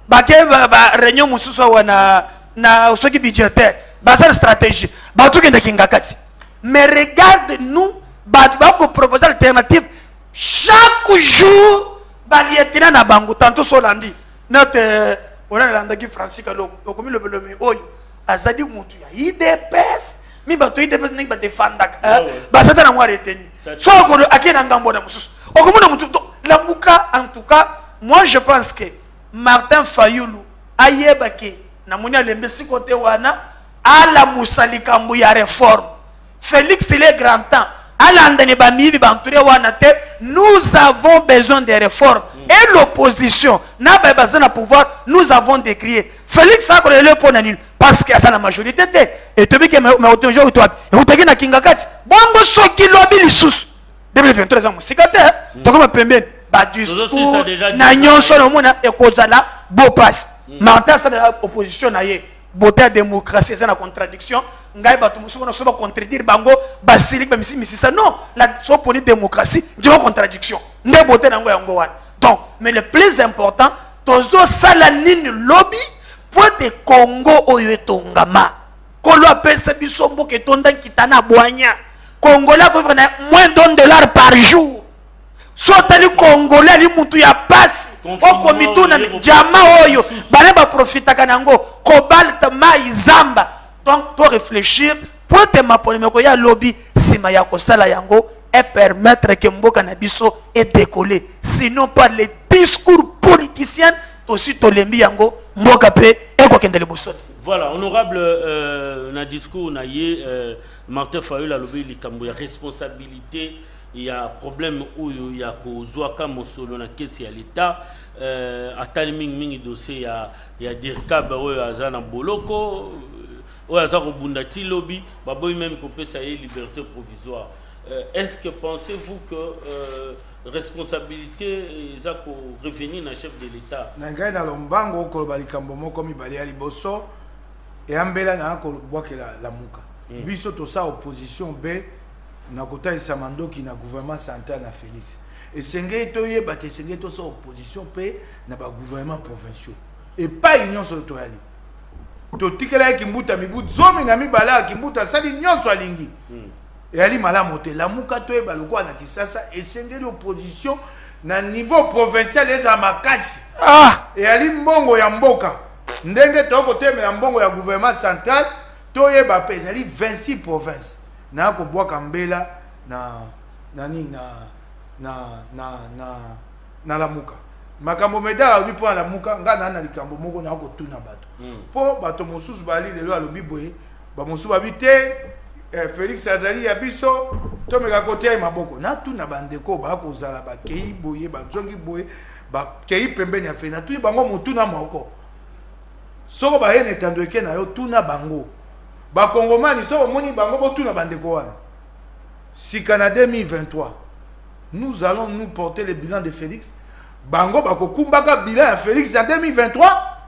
bakeba ba réunion mususu wana na soki budgétaire bazar stratégie batukenda kingakati mais regarde nous batu bako proposer alternative chaque jour balietina na bango tanto solandi note on a landa ki Francis Kalongo okomi le oyo azali mutu ya IDPS mi bato IDPS ndenge badefandaka bazata na mwa reteni soko akena ngambo na mususu okomona mutu Lamuka en tout cas moi je pense que Martin Fayulu ayeba ke na moni alembe si côté wana ala musali kambu ya réforme Félix il est grand temps ala ndane ba mibi ba entouré wana te nous avons besoin de réformes et l'opposition na ba besoin de pouvoir nous avons décrié Félix a collé le pona nini parce que ça la majorité te et to bi ke ma otonjo to et utaki na kingakati bongo soki lobi lisusu 2023 ans musikate to koma pembeni ba discours na nyonso no mona e kozala beau passe Martin ça de opposition na ye beauté à démocratie c'est la contradiction ngai ba tumusu na so ba contredire bango basilik ba misi ça non la so pour démocratie je vois contradiction nde beauté na ngo yango wana donc mais le plus important tozo sala nini lobby pour te Congo oyo etongama kolo appelle ça biso mboke tonda kitana boanya Congolais ko vena moins $1 par jour sotali Congolais li mutu ya passe oko mituna jama oyo bana ba profitaka nango cobalt mai zamba donc to réfléchir pour te mapolemeko ya lobby sima ya kosala yango et permettre que mboka na biso et décoller sinon par les discours politiciens aussi tolembi yango mboka pe eko kendele bosote. Voilà, honorable na discours na ye Martin Fayulu a lobby likambo ya responsabilité. Il y a problème où il y a kozwaka mosolo na kesi ya l'état atali mingi dossier ya dirkab oyo azana boloko oyo azako bundati lobby baboyi même ko pesa ye liberté provisoire. Est-ce que pensez-vous que responsabilité ezako revenir na chef de l'état na ngai na lombango okoloba likambo moko mibale ya liboso et ambela na ko bwakela la muka biso to sa opposition be na kotalisa mandoki na gouvernement central na Félix et sengei to yeba te sengei to sa opposition pe na ba gouvernement provinciaux et pas union sotoyali to tikela kimbuta mibutu zomi na mibala kimbuta sali nyonso alingi et ali malamu te la muka to yeba lokwa na Kisasa et sengei l'opposition na niveau provincial eza makasi et ali mbongo ya mboka ndenge to kote ya mbongo ya gouvernement central to yeba pe ezali 26 provinces na ko bwaka mbela na la muka makambo medala obi po la muka nga na likambo moko na ko tuna bato po bato mosusu bali lelo alobi boye ba mosusu babite Félix azali ya biso to meka kote ya maboko na tuna bandeko ba ko zala ba kei boye ba zongi boye ba kei pembeni ya fena tu bango mutuna moko soko ba yene tandoke na yo tuna bango ba Congomani so moni bango botuna bandeko wana sika na 2023 nous allons nous porter le bilan de Félix bango bako kumbaka bilan ya Félix en 2023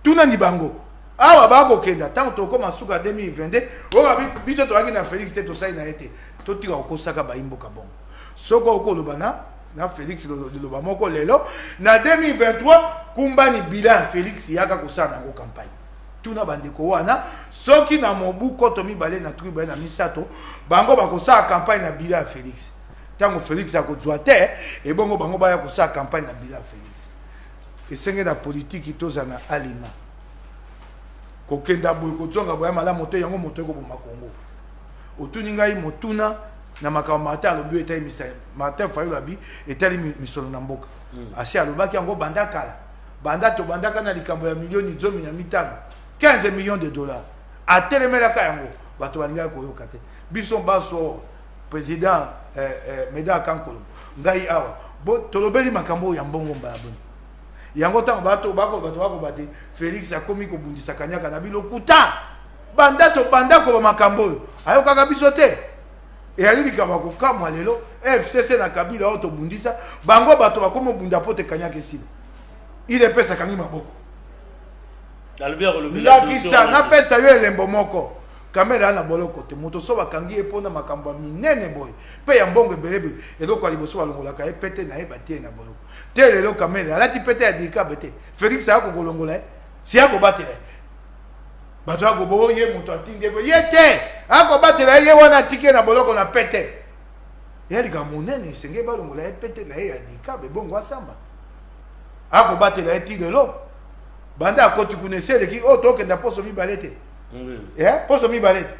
tuna ni bango awa bako kenda tant to koma suka 2022 o ba biso to na Félix te to sai na été to tika okosaka ba imboka bongo soko okolobana na Félix le ba moko lelo na 2023 kumbani bilan ya Félix yaka kosana ngo campagne tuna bandeko wana soki na mobu koto mibale na tribu na misato bango bakosala campagne na bilan ya Félix tango Félix akozwa te e bongo bango baya kosala campagne na bilan ya Félix esenge na politique toza na alima kokenda boye kozonga boya malamu te yango moto ekoboma Kongo otuni ngai motuna na makambo Martin alobi etali misa Martin Fayulu abi etali misolo na mboka asi alobaki yango banda kala banda to bandaka na likambo ya milioni 15 millions de dollars a telemelaka yango bato balinga koyoka te biso baso président Meda Kankolo ngai awa bo tolobeli makambo ya mbongo mbala boni yango tango bato bako bate Félix akomi ko bundisa kanyaka na bilokuta banda to banda ko makambo ayo kaka biso te e ali likaba ko kamwa lelo FCC na Kabila auto bundisa bango bato bakomo bunda pote kanyaka esili ile pesa kangi maboko Lakisa na pesa yo elembo moko kamera na boloko te moto so bakangi epona makambo minene boy pe ya mbongo belebe eloko liboso balongolaka epete na ebatie na boloko te lelo kamera alati pete ya dika bete Félix ako kolongola si ako batela bato ako bo ye moto atinge ko yete ako batela ye wana tike na boloko na pete yali ga monene senge balongola epete na ya dika be bongo asamba ako batela eti lelo banda akoti kunesele ki o to kenda poso mi balete poso mi balete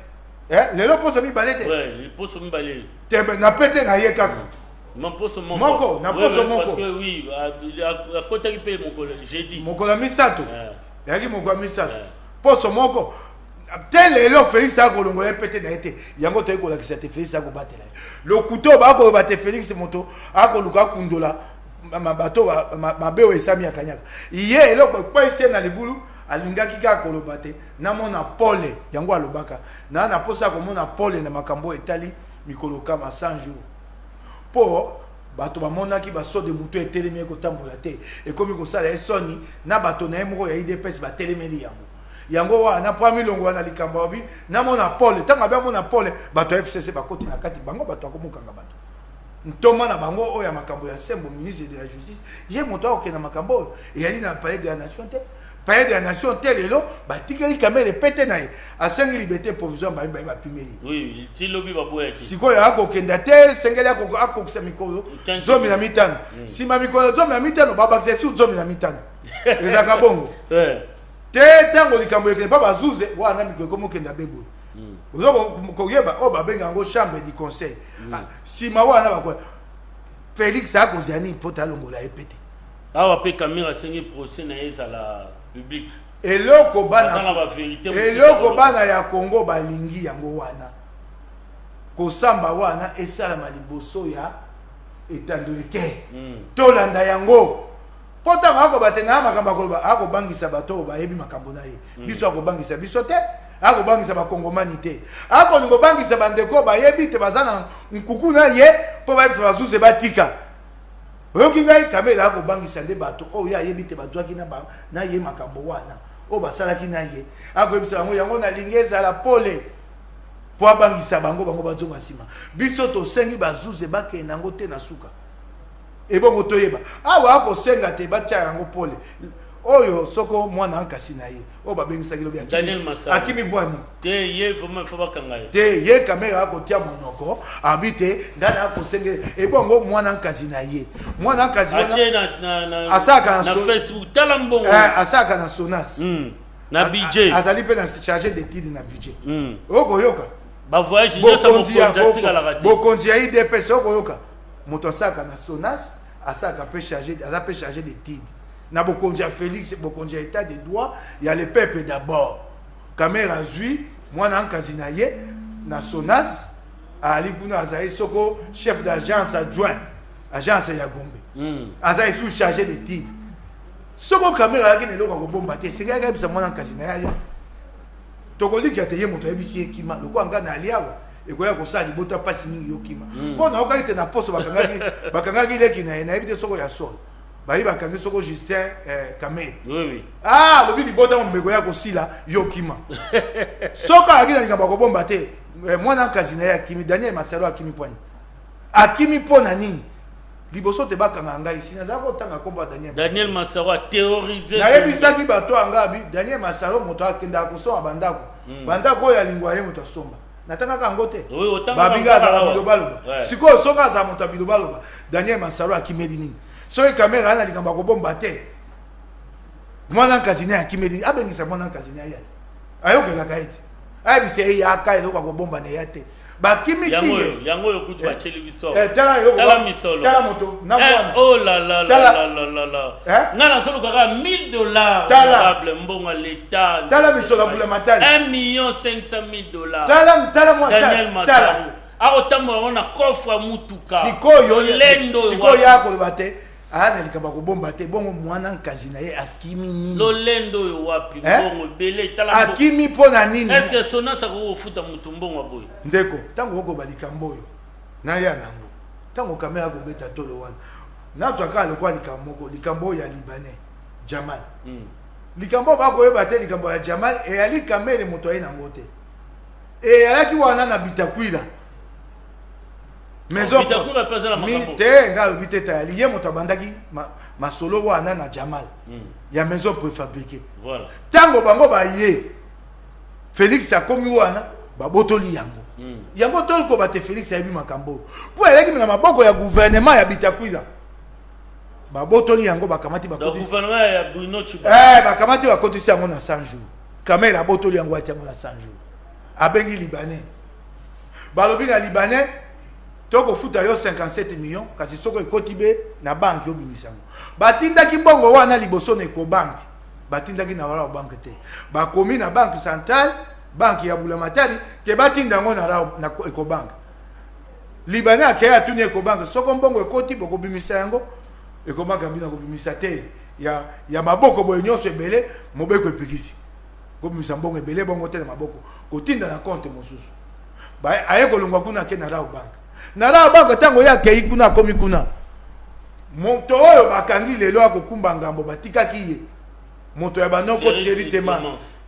lelo poso mi balete poso mi balete tebe na pete na ye kaka moko na poso moko parce que oui akota ki pe moko jeudi moko la misato yaki moko la misato poso moko tel lelo Félix akolongola pete na ete yango to ekola ki sate Félix akobatela le couteau ba ko bate Félix moto akoluka kundola mabato mabeo esami akanyaka iye eloko kwa ise na libulu alingaki ka kolobate na mona pole yango alobaka na posa ko mona pole na makambo etali mikolo kama 100 jours po bato bamonaki baso de mutu etelemi ko tambola te ekomi ko sala esoni na bato na emoko ya IDPS batelemeli yango wana prami longo wana likambo obi na mona pole tanga ba mona pole bato FCC bakoti na kati bango bato akomukanga bato ntoma na bango oya makambo ya sembo ministre de la justice ye moto okena makambo yali na palais de la nation te palais de la nation te lelo batikeli kamere pete na ye asengi liberté provisoire ba pimeli oui ti lobi baboya ki siko ya akokenda te sengeli akokisa mikolo zomi na mitano sima mikolo zomi na mitano babakisa su zomi na mitano ezaka bongo te tango likambo ekene pa bazuze wana mikolo komokenda bebo koyeba o babenga yango chambre du conseil sima wana bakwa Félix akozani pota longola epete awa pe caméra sengi procès na ezala public eloko bana ya Congo balingi yango wana kosamba wana esalama liboso ya etando eke tolanda yango pota ngako batena makambo akoloba akobangisa bato bayebi makambo na ye biso akobangisa biso te akobangisa bakongomani te akolingo bangisa bandeko bayebi te bazana nkuku na ye po bayebisa bazuze batika oyoki ngai kamera akobangisa nde bato oyo ayebi te bazwaki na ye makambo wana oyo basalaki na ye akoyebisa bango yango nalingi ezala pole po abangisa bango bazonga nsima biso tosengi bazuze bakende yango te na suka ebongo toyeba awa akosenga te batya yango pole oyo soko mwana akasi na ye o babengisaki lobi akimi bwani te ye vraiment faut bakanga te ye kamera akotia monoko abite ngana akosenge ebongo mwana akasi na ye mwana akasi wana asaka na Facebook tala mbongo asaka na Sonas na budget azali pe na chargé d'études na budget okoyoka ba voyage nyosa bokonzi ya IDPS okoyoka moto asaka na Sonas asaka pe chargé d'études na bokonzi ya Félix bokonzi ya état de droit ya le peuple d'abord kamera zui mwana ankazi na ye na Sonas ali kuna azali soko chef d'agence adjoint agence ya Gombe azali sous chargé d'études soko kamera yaki ne loka ko bomba te singa ga bisa mwana ankazi na ya tokolika te ye moto yebisi ekima lokwa nga na aliawa ekoya kosala libota pasi mingi yokima mpona okaki te na poso bakangaki leki na ye nayebi te soko ya solo bayi bakangi soko Justin Kamel lobi libota mbeko ya kosila yokima soka akina likambo kobomba te mwana nkazi na ye akimi Daniel Masalo akimi pwani akimi pona nini liboso te bakanga ngai si naza kotanga komba Daniel Masalo a terrorisé nayebisaki bato angabi Daniel Masalo moto akenda kosoma bandako oyo alingwa ye moto asomba natangaka yango te babinga azala bilobaloba sikoyo soka azala moto abilobaloba Daniel Masalo akimeli nini soki kamera ana likambo akobomba te mwana nkazi na akimeli abengisa mwana nkazi na ya ayokelaka ete ayebisa ye yaka eloko akobomba na ya te bakimisi ye yango oyo kutu bacheli biso tala misolo tala moto na mwana oh la la la la la nga na solo kaka $1000 probable mbongo l'état tala misolo bula matali $1,500,000 tala mwana Daniel Masaro akotambola ngo na coffre mutuka sikoyo yakoloba te ana likambo akobomba te bongo mwana nkazi na ye akimi nini lolendo oyo wapi mbongo bele tala akimi mpo na nini est-ce que Sonas akofuta mutu mbongo aboye ndeko ntango okoba likambo oyo naya nango ntango kamera akobeta tolo wana nazwaka lokwa likambo moko likambo oyo ya libanais Jamal likambo bakoyeba te likambo ya Jamal eyali kamere moto aye nango te eyalaki wana na Bitakwila maison te nga lobi te tayali ye moto abandaki masolo wana na Jamal ya maison préfabriquée ntango bango baye Félix akomi wana babotoli yango tokoba te Félix ayebi makambo po eleki na maboko ya gouvernement ya Bitakwila babotoli yango bakamati donc gouvernement ya Bruno Tchiba bakamati bakotisi yango na 100 jours kamera abotoli yango ati yango na 100 jours abengi libanais balobi na libanais toko futa yo 57 millions kasi soko ekoti be na banque obimisa yango batindaki mbongo wana liboso na Ecobank batindaki na wala banque te bakomi na banque centrale banque ya Bulamatari ke batinda yango na Ecobank libanais akaya tuni Ecobank soko mbongo ekoti boko bimisa yango Ecobank abina ko bimisa te ya maboko boye nyonso ebele mobeko epikisi ko bimisa mbongo ebele bongo te na maboko kotinda na compte mosusu ba aye kolongwa kuna ke na Bank na Bank tango ya kei kuna komi kuna moto oyo bakangi lelo akokumba ngambo batikaki ye moto ya banoko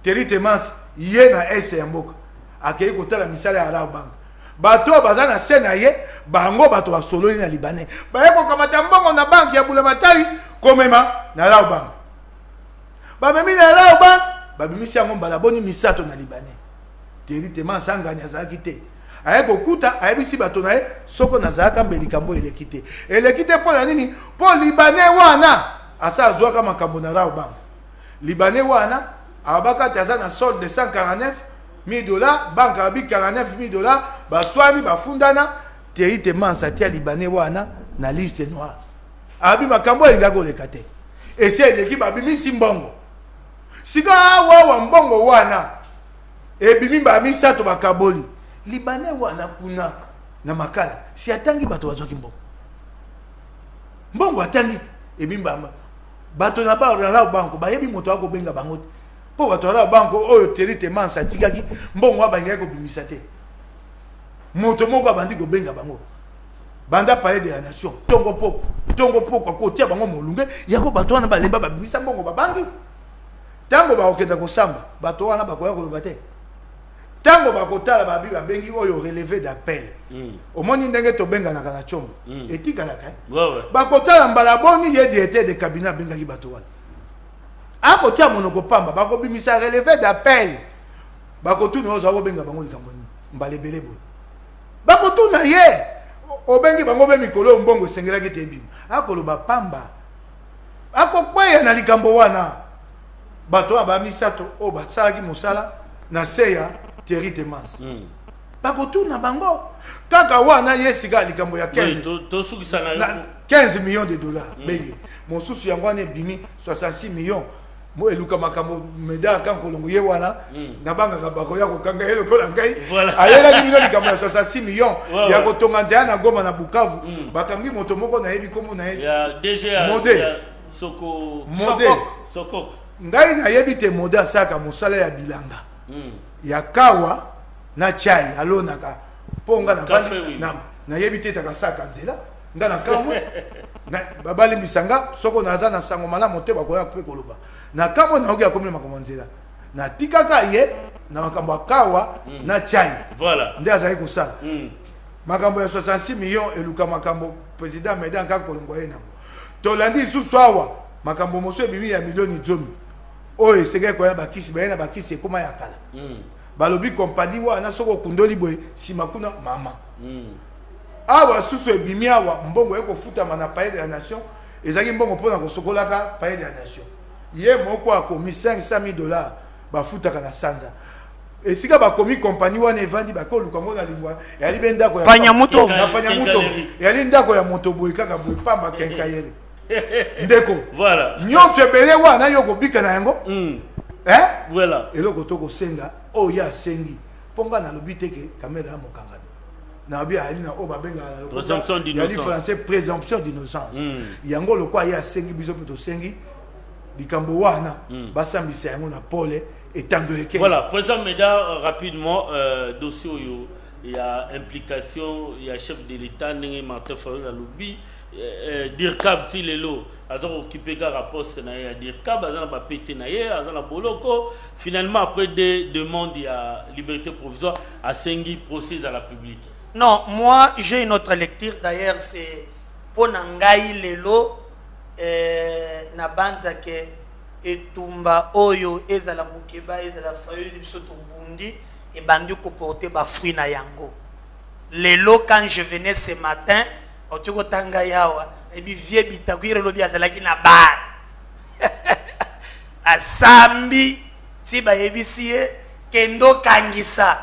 Thierry Temans ye na ese ya mboka akei kotala misala ya Bank bato baza na sena ye bango bato basololi na libanais baye kokamata mbongo na banki ya Bulamatari komema na Bank bamemi na Bank babimisi yango mbala boni misato na libanais Thierry Temans angani azalaki te aye kokuta ayebisi bato na ye soko nazalaka mbelikambo eleki te mpo na nini mpo libanais wana asa azwaka makambo na Bank libanais wana abaka te aza na solde de 149 $1000 banque abi 49 $, baswani bafundana Thierry Temans atia libanais wana na liste noire abi makambo elinga koleka te esi eleki babimisi mbongo sika awa mbongo wana ebimi bamisato bakaboli libanais wana kuna na makala si atangi bato bazwaki mbongo atangi ebimba bato na Bank bayebi moto akobenga bango te po bato na Bank oyo Thierry Temans atikaki mbongo abangaki kobimisa te moto moko abandi kobenga bango banda palais de la nation tongo poko kotia bango molunge yako bato wana balemba babimisa mbongo babangi tango bakokenda kosamba bato wana bakoya koloba te tango bakotala babi babengi oyo relevé d'appel omoni ndenge tobenganaka na chombo etikalaka bakotala mbala boni ye directeur de cabinet abengaki bato wana akotia monoko pamba bakobimisa relevé d'appel bakotuna ozo akobenga bango likambo mbala ebele boye bakotuna ye obengi bango be mikolo mbongo esengelaki te ebima akoloba pamba akokweya na likambo wana bato wana bamisato oyo basalaki mosala na se ya Thierry Temans bakotuna bango kaka wana ye sika likambo ya 15 millions de dollars beye mosusu yango wana ebimi 66 millions mo eluka makambo meda kan kolongo ye wana na banga bakoya kokanga ye lokola ngai ayela bino likambo ya 66 millions ya kotonga nzela na Goma na Bukavu bakangi moto moko na yebi komo na ye ya DG Mode Sokok ngai na yebi te Mode asaka mosala ya bilanga ya kawa na chai alonaka ponga na bandi na yebi te takasaka nzela nga na kamwe na babali misanga soko naza na sango malamu te bakoya pe koloba na kamwe na oki akomela makambo nzela na tikaka ye na makambo akawa na chai voilà nde azali kosala makambo ya 66 millions eluka makambo président Medan kaka kolongo ye nango tolandi lisusu awa makambo moso ebimi ya milioni 10 oyo esengeli koya bakisi baye na bakisi ekoma ya kala balobi kompani wana soko okundoli boye nsima kuna mama awa susu ebimi awa mbongo ekofutama na palais de la nation ezalaki mbongo mpona kosokolaka palais de la nation ye moko akomi $500,000 bafutaka na sanza esika bakomi kompani wana evandi bakoluka ngo na lingwa yali be ndako ya Panyamuto yali ndako ya moto boye kaka boye pamba kenkayele ndeko voilà nyonso ebele wana yo kobika na yango voilà eloko tokosenga oyo asengi mponga nalobi teke kamera ya mokangami na bi ali na o babenga présomption d'innocence français présomption d'innocence yango lokwa ya asengi biso pe tosengi likambo wana basambisa yango na pole etando eke voilà président Meda rapidement dossier oyo il y a implication il y a chef de l'état ndenge Martin Fayulu alobi DIRCAB ti lelo aza occupé ka poste na ya DIRCAB aza na ba pété na ye aza na boloko finalement après des demandes il y a liberté provisoire à sengi procès à la publique. Non, moi j'ai une autre lecture d'ailleurs c'est pour nangai lelo na banza ke etumba oyo ezala mukeba ezala Fayulu biso to bundi et bandi ko porter ba fruit na yango lelo quand je venais ce matin otiko tanga yawa et puis vieux bitakwire lobi azalaki na bar asambi si bayebisi ye kendo kangisa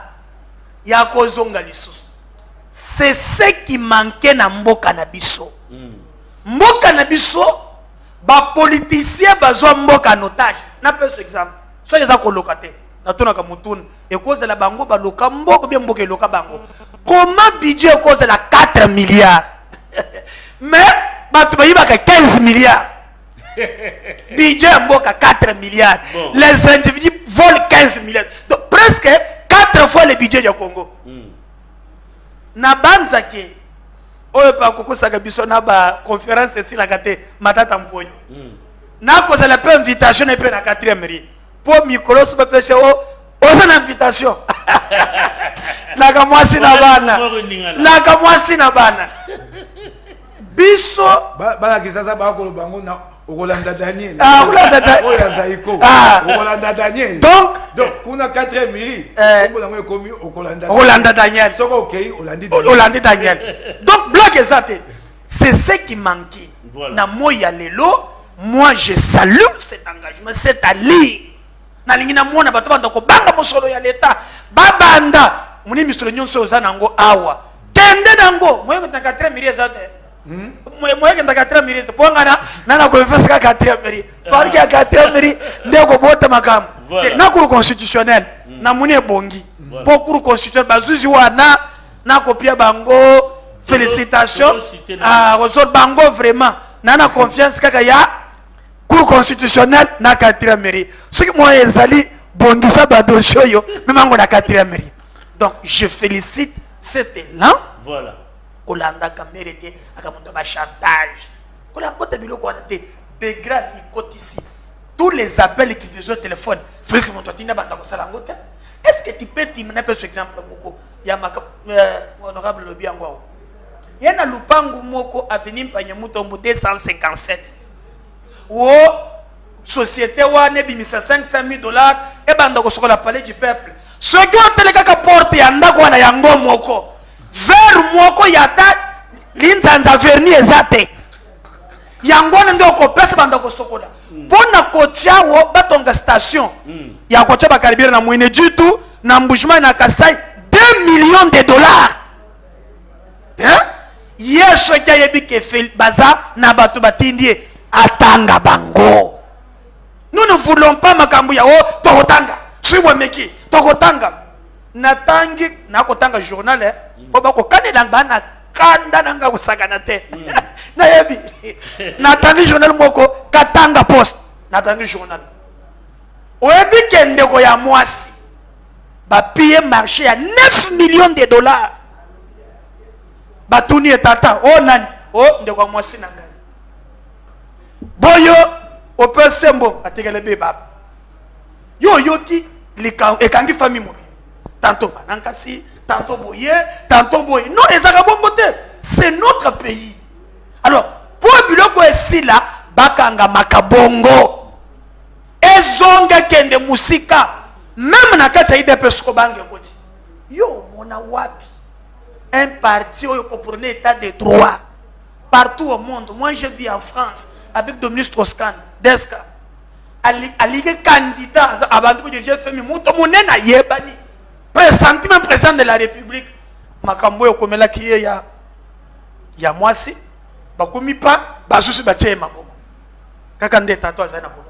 ya kozonga lisusu. C'est ce qui manquait na mboka na biso. Mboka na biso ba politicien bazwa mboka en otage. Na pe ce exemple so eza koloka te na tona ka mutuna e cause la bango ba loka mboka bien mboka loka bango. Comment budget cause la 4 milliards mais batu ba yibaka 15 milliards budget mboka 4 milliards bon. Les individus volent 15 milliards donc presque 4 fois le budget du Congo. Na banzake oyo pa kokosaka biso na ba conférence ici la kate matata mponyo na koza la pe invitation et pe na 4e mairie pour micro so pe chez o na invitation la ka mwasi na bana biso bana kisasa ba ko bango na okolanda Daniel Daniel donc kuna 4e mairie okolanga ekomi okolanda Daniel soko okay olandi Daniel donc blague exacte c'est ce qui manquait na moya lelo. Moi je salue cet engagement, cette allié na lingi na mona bato banda ko banga mosolo ya leta babanda muni misolo nyonso ozanango awa tende nango moyo na 4e mairie exacte moyo na 4e mairie pongana nana ko fesa 4e mairie parce que 4e mairie ndeko bota makam na cour constitutionnel na muni ebongi po cour constitutionnel bazuzi wana na kopia bango félicitations resort bango vraiment nana confiance kaka ya cour constitutionnel na 4e mairie ce qui moi ezali bongisa ba dossier yo memango na 4e mairie. Donc je félicite cet élan. Voilà. Kolanda ka mérité aka monto ba chantage. Kolanda ko tabilo ko te de grade ikote ici. Tous les appels qui faisaient au téléphone, Félix Montotina banda ko sala ngota. Est-ce que tu peux t'imaginer ce exemple moko ya honorable Lobi Angwao. Yana lupangu moko avenue Panyamutombo 257. Wo société wane bimisa $500,000 et banda ko sokola palais du peuple. Ce qui ont teleka porte ya ndako wana yango moko. Vers moko yata linzanza verni ezate. Yango ndo ko pesa banda ko sokola. Bona kotia wo batonga station. Ya kotia bakaribira na mwine jitu na Mbushima na Kasai $2 millions. Hein? Yeso kya yebi ke baza na batu batindie atanga bango. Nous ne voulons pas makambu ya o tokotanga. Suiwa meki tokotanga. Natangi na kotanga journal boba ko kanela bana kanda nanga kusakana te. Na yebi. Natangi journal moko katanga post. Natangi journal. Oyebi kende ko ya mwasi. Ba payer marché à $9 millions. Batuni etata o nani o ndeko mwasi nanga. Boyo o pesembo atekele be baba. Yo yoki ekangi famille mo. Tantôt banankasi, tantôt boye, tantôt boye. Non, ezaka bombote. C'est notre pays. Alors, pour biloko esi là, bakanga makabongo. Ezonga kende musika. Même na kati ya IDP bange koti. Yo mona wapi. Un parti où vous comprenez l'état de droit partout au monde. Moi je vis en France avec Dominique Strauss-Kahn, Deska. Allié candidat à Bandou de Dieu Femi Mouto Monena Yebani. Présentement président de la République. Makambo yo komela ki ya moi si bakomi pa bazusu batie maboko. Kaka ndeta to azana bolo.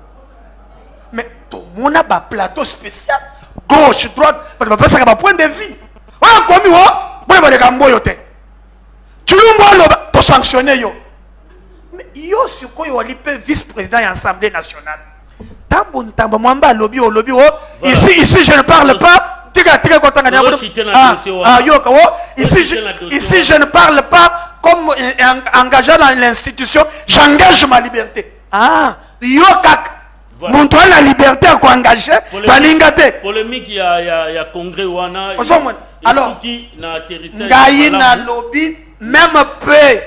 Mais tout le monde a un plateau spécial gauche droite parce que ça a point de vue. Ah comme yo tu peux sanctionner yo. Mais yo si yo lipe vice-président de l'Assemblée nationale. Ici je ne parle pas. Ici je ne parle pas comme engagé dans l'institution, j'engage ma liberté. Ah, yo kak. Montre la liberté à quoi engager. Polémique il y a congrès wana. Alors, Gaï na lobby, même peu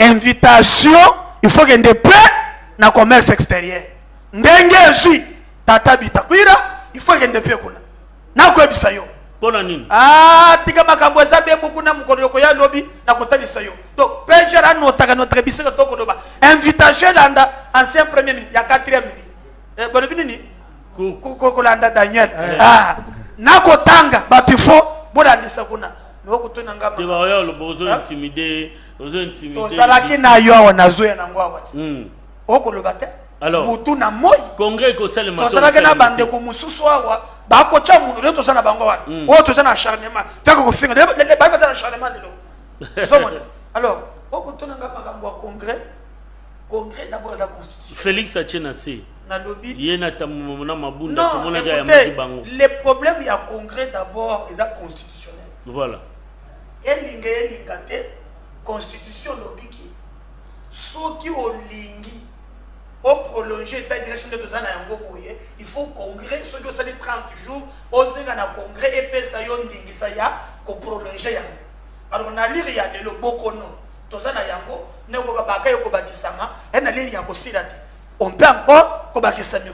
invitation, il faut qu'il y ait des peu na commerce extérieur. Ndenge suis tata bitakwira, il faut qu'il y ait des peu kuna. Na ko bisayo. Pona nini? Ah, tika makambo za be beaucoup na mukolo ko ya lobby na kota bisayo. donc PGR a notre émission de invitation landa ancien premier ministre, il y a 4e ministre. Bon, binini Kokolanda Daniel. Ah, nakotanga batifo bolandisa kuna. Nokutuna ngamba. Tu vas le besoin intimider, to salaki na yo na zoya na ngwa wati. Okoloba te. Alors, butu na moi. Congrès ko sale mato. To salaki na bande ko mususu awa, ba ko cha mundu le to sana bango wa. O to sana acharnement. Tako ko finga le ba ba acharnement de lo. Somone. Alors, okutuna ngamba ngambo wa congrès. Congrès d'abord la constitution. Félix Achenasi. Non, écoutez, les problèmes, il y a congrès d'abord, ils sont constitutionnels. Voilà. Et la constitution lobiki, ceux qui ont lingi, ont prolongé la direction de Dozana Yango, il faut congrès, ceux qui ont sali 30 jours, ont fait un congrès et puis ça y a prolongé. Alors, on a lu il y a le Bokono, Dozana Yango, Neko Baka Yoko Bakisama, et on a lu il y a aussi la on peut encore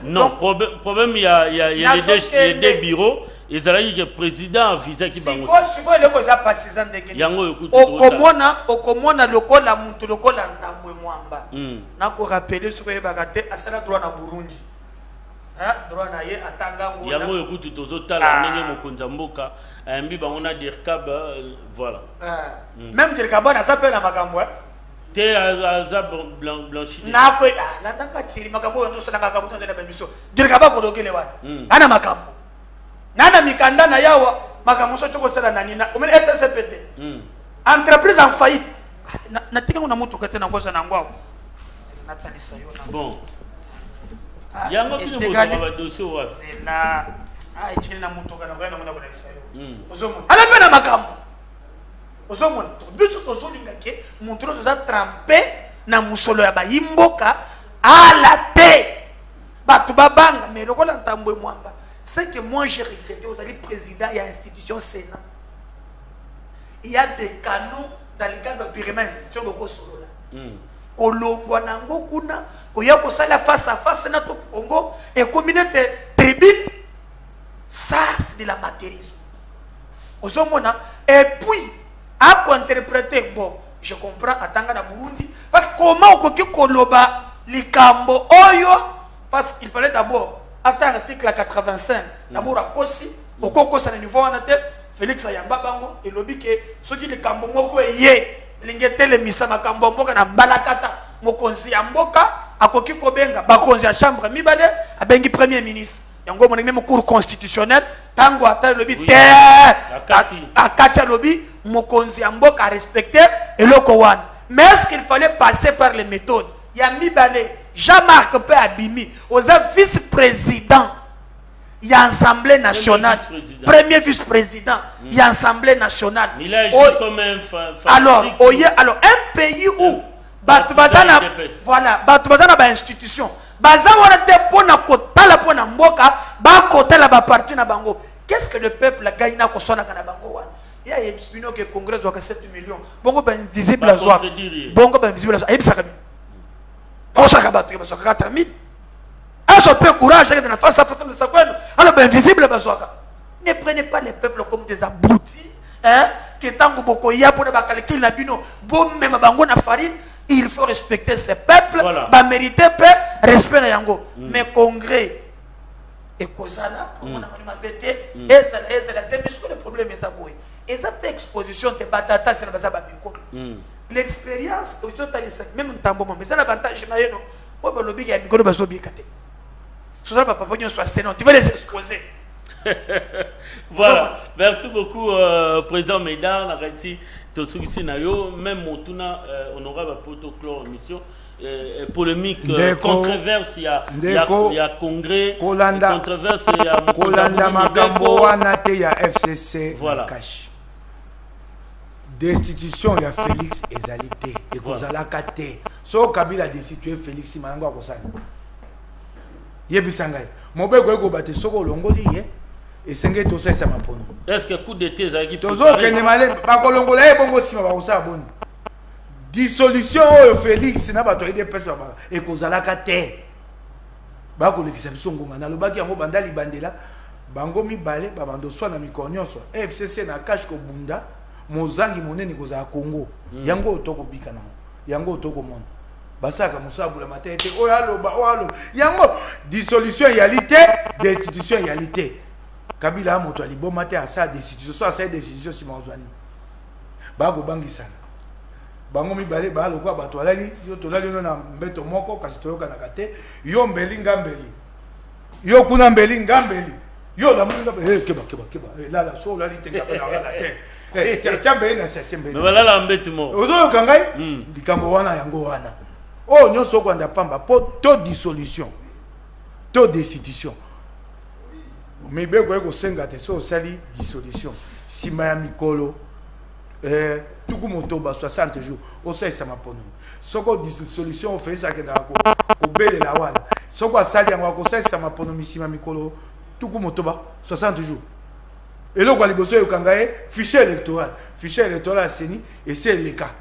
non, problème, il y a les deux bureaux. Et ça le président visa qui va. Okomona lokola mutu lokola ntambwe mwamba. Nako rappeler ce que bagate asala droit na Burundi. Hein, droit na ye atanga ngo. Yango yokutu tozotala ndenge mokonza mboka, mbi bangona dirkab voilà. Même dirkab na s'appelle na makambo. Te aza blanchi na ko la tanga tiri makambo ndo sana makambo ndo na bemiso dirika ba ko dokele wana ana makambo nana mikanda na yawa makambo so choko sala nani na umene SSPT entreprise en faillite na tika na mutu kete na ngoza na ngwao na talisa yo na bon yango kile bozo ba dossier wa zela ai chini na mutu kana ngana mona kuna kisayo uzomo ala mena makambo ozomona biso tozolinga ke muntu toza trempé na musolo ya bayimboka ala te batu babanga mais lokola ntambo mwamba c'est que moi j'ai regretté aux alliés président et institution Sénat il y a des canaux dans le cadre de pyramide institution de Kosolola kolongwa nango kuna koya kosala face à face na to Congo et communauté tribune ça c'est de l'amateurisme ozomona et puis à interpréter bon je comprends atanga na Burundi parce que comment okoki koloba likambo oyo parce qu'il fallait d'abord attendre l'article 85 d'abord à kosi okoko sa niveau wana te Félix Ayamba bango et lobi ke soki likambo moko ye lingetele misa makambo mboka na mbalakata mokonzi ya mboka akoki kobenga bakonzi ya chambre mibale abengi premier ministre yango mona même cour constitutionnel tango ata lobi te akati lobi mokonzi ya mboka a respecté eloko wana mais est-ce qu'il fallait passer par les méthodes ya mibale Jean-Marc Pe Abimi oza vice-président ya Assemblée nationale premier vice-président ya Assemblée nationale alors alors un pays où batu bazana voilà batu bazana ba institution baza wana te pona kotala pona mboka ba kotala ba parti na bango qu'est-ce que le peuple a gagné na kosona kana bango wana il y a une que congrès doit 7 millions bongo ben visible azwa bongo ben visible azwa ebisaka bi osaka batri bazwa 4000 aso peu courage dans la face à face de sakweno alors ben visible bazwa ne prenez pas les peuples comme des abrutis hein que tango boko ya pour ba calcul na bino bon même bango na farine il faut respecter ces peuples ba mériter peu respect na yango mais congrès et kozala pour mon amani mabete et ça le problème est ça boy et ça fait exposition de batata c'est na ba mikolo l'expérience au total même ntambo mais ça l'avantage na yeno po ba lobi ya mikolo bazo bikate so ça papa nyo so sénat tu vas les exposer. Voilà, merci beaucoup président Médard Narati Tosuki Nayo même Motuna honorable protocole mission polémique controverse il y a congrès controverse il y a Kolanda makambo wana te ya FCC voilà cash destitution ya Félix ezalité et kozalaka te so Kabila destituer Félix manango akosana yebisanga mobeko eko bate soko longoli ye esenge to ça mapono est-ce que coup d'été ezaki tozo kende male bakolongola ye bongo sima bakosala boni dissolution oyo Félix na bato ede pesa ba ekozalaka te bakolekisa biso ngonga na lobaki yango bandali bandela bango mibale babando swa na mikonyo so FCC na cash ko bunda mozangi monene kozala Congo yango otoko bika nango yango otoko mona basaka musabula matete oyo aloba yango dissolution yalité d'institution yalité Kabila a moto aliboma te asa d'institution so asa d'institution si mazwani bako bangisana bango mibale ba lokwa bato alali yo tolali no na mbeto moko kasi toyoka na kate yo mbeli ngambeli yo kuna mbeli ngambeli yo la munga keba la so lali te ngabana la te chambe na septembre mais voilà la mbeto mo ozo kangai likambo wana yango wana oh nyonso kwanda pamba po to dissolution to destitution mais beko eko senga te so sali dissolution sima ya mikolo tuku motoba 60 jours osaisa mapono soko dissolution o fait ça ke ndako ko bele la wana soko asali yango ko saisa mapono misima mikolo tuku motoba 60 jours et là quoi liboso yo kangaye fichier électoral seni et c'est le cas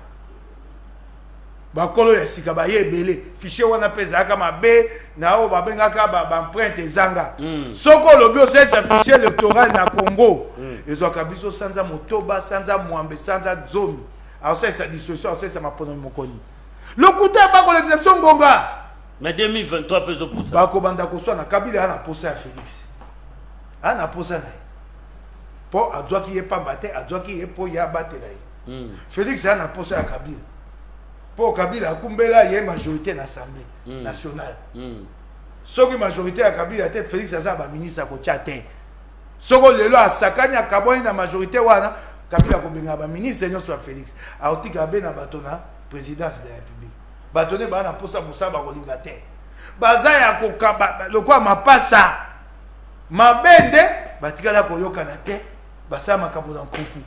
bakolo ya sika ba yebele fichier wana pesa kama be na o babengaka ba empreinte zanga soko lobi osaisa fichier électoral na Congo ezwaka biso sanza motoba sanza mwambe sanza zomi aosaisa dissolution aosaisa mapono mokoni lokuta bako l'exception ngonga mais 2023 peso pousa bako banda koswana Kabila ana posa ya Félix ana posa na po adwaki ye pamba te adwaki ye po ya batela ye Félix ana posa ya Kabila po Kabila akumbela ye majorité na assemblée nationale soki majorité ya Kabila te Félix aza ba ministre ko tchate soko lelo asakani akaboni na majorité wana Kabila ko benga ba ministre nyonso ya Félix aotika be na bato na présidence de la République bato ne ba na posa musaba ko linga te baza ya ko lokwa mapasa mabende batikala ko yokana te basa makambo na nkuku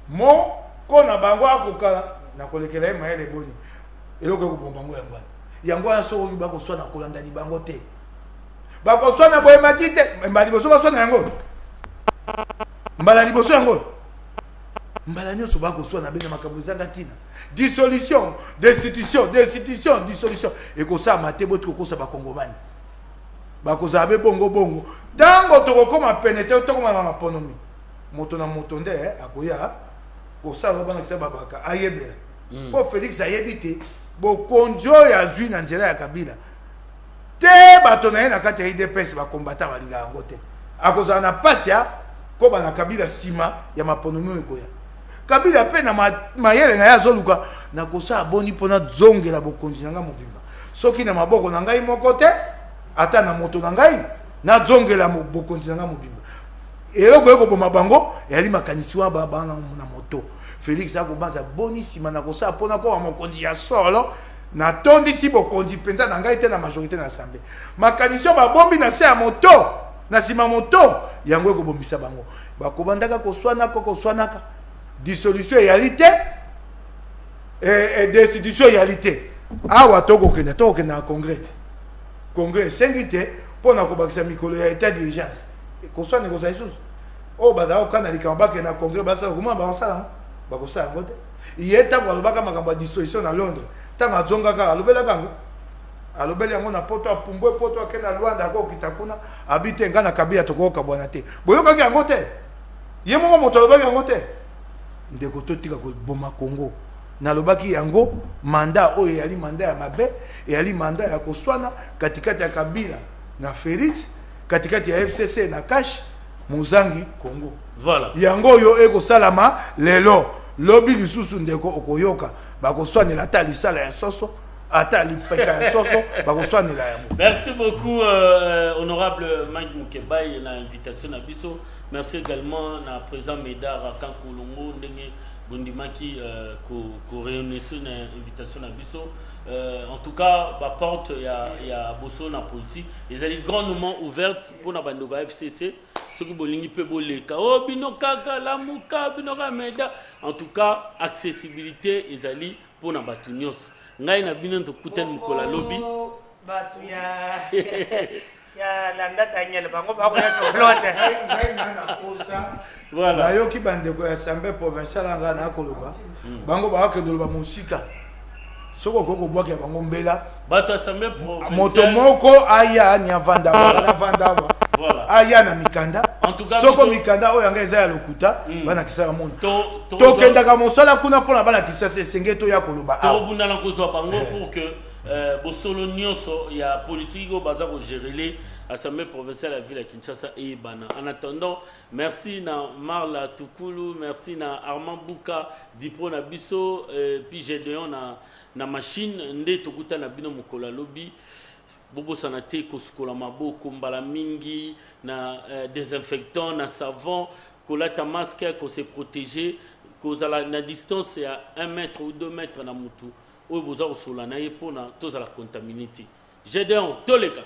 mo kona bango akokala na kolekela ye mayele boni eloko ko bombango yango wana so oyi bako swana kolanda ni bango te bako swana boye matite mbali boso baswana yango mbala liboso yango mbala nyoso bako swana bena makambo zanga tina dissolution dissolution et ko sa mate botko ko sa bakongomani bako zabe bongo dango to koma penete to koma maponomi moto na moto nde akoya ko sa bana kisa babaka ayebela po Félix ayebite bo konjo ya zui na nzela ya Kabila te bato na ye na kati ya IDPS ba combattant balinga yango te akozala na pasia ko bana Kabila sima ya maponomi ekoya Kabila pe na mayele na ya zoluka na kosa aboni pona zongela bokonzi nanga mobimba soki na maboko na ngai moko te ata na moto na ngai na zongela bokonzi nanga mobimba eloko eko boma bango yali makanisi wa baba na moto Félix akobanza boni sima na kosa pona ko mokonzi ya solo na tondi si bokonzi penza na ngai te na majorité na assemblée makanisi ba bombi na se ya moto na sima moto yango eko bomisa bango bakobandaka koswanaka dissolution réalité et destitution réalité awa tokokenda na congrès sengite pona kobakisa mikolo ya état d'urgence koswana kozala lisusu oyo bazala kokana likambo bakenda congrès basala komona bakosala bakosala yango te ye ntango alobaka makambo ya dissolution na Londres ntango azongaka alobelaka yango alobeli yango na poto apumbwe poto akende na Lwanda akokita kuna abi te nga na Kabila tokokabwana te boyokaki yango te ye moko moto alobaki yango te ndeko totika koboma Congo nalobaki yango mandat oyo yali mandat ya mabe yali mandat ya koswana katikati ya Kabila na Félix katikati ya FCC na Kash Muzangi Congo voilà yango yo eko salama lelo lobi lisusu ndeko okoyoka bakoswanela ata lisala ya soso ata lipeka ya soso bakoswanela yango. Merci beaucoup honorable Mike Mukebai na invitation na biso. Merci également na président Médard Kankolongo ndenge bondimaki ko réunir na invitation na biso. En tout cas, la porte il y a bosso na politique, les ali grandement ouvertes pour na bando ba FCC, ceux qui bolingi pe boleka. Oh binokaka la muka binoka meda. En tout cas, accessibilité les ali pour na batunios. Ngai na bino to kuten mukola lobby. Batu ya landa Daniel bango ba ko ya blote. Ngai na kosa. Voilà. Na yo ki bande ko assemblée provinciale nga na koloba. Bango ba ka ndoloba musika. Soko koko bwaki bango mbela bato assemblée provinciale moto moko aya nya vanda wana vanda Voilà. aya na mikanda En tout cas, soko mikanda oyo yanga eza ya lokuta bana kisaka mona to tokendaka mosala kuna mpona bana kisa sesenge to ya koloba tobundana kozwa bango pour que bosolo nyonso ya politique oyo baza kogerele Assemblée provinciale à la ville de Kinshasa et Bana. En attendant, merci na Marla Tukulu, merci na Armand Bouka, Dipro na Bisso, puis Gédéon na machine, Nde Tokuta na Bino Mukola Lobby, Bobo Sanate, Kosukola Mabo, Kumbala Mingi, na désinfectant, na savon, Kolata masque, qu'on s'est protégé, qu'on a la distance à 1 mètre ou 2 mètres na Moutou, où vous avez sur la naïe pour tous à la contaminité. Gédéon, tous les cas.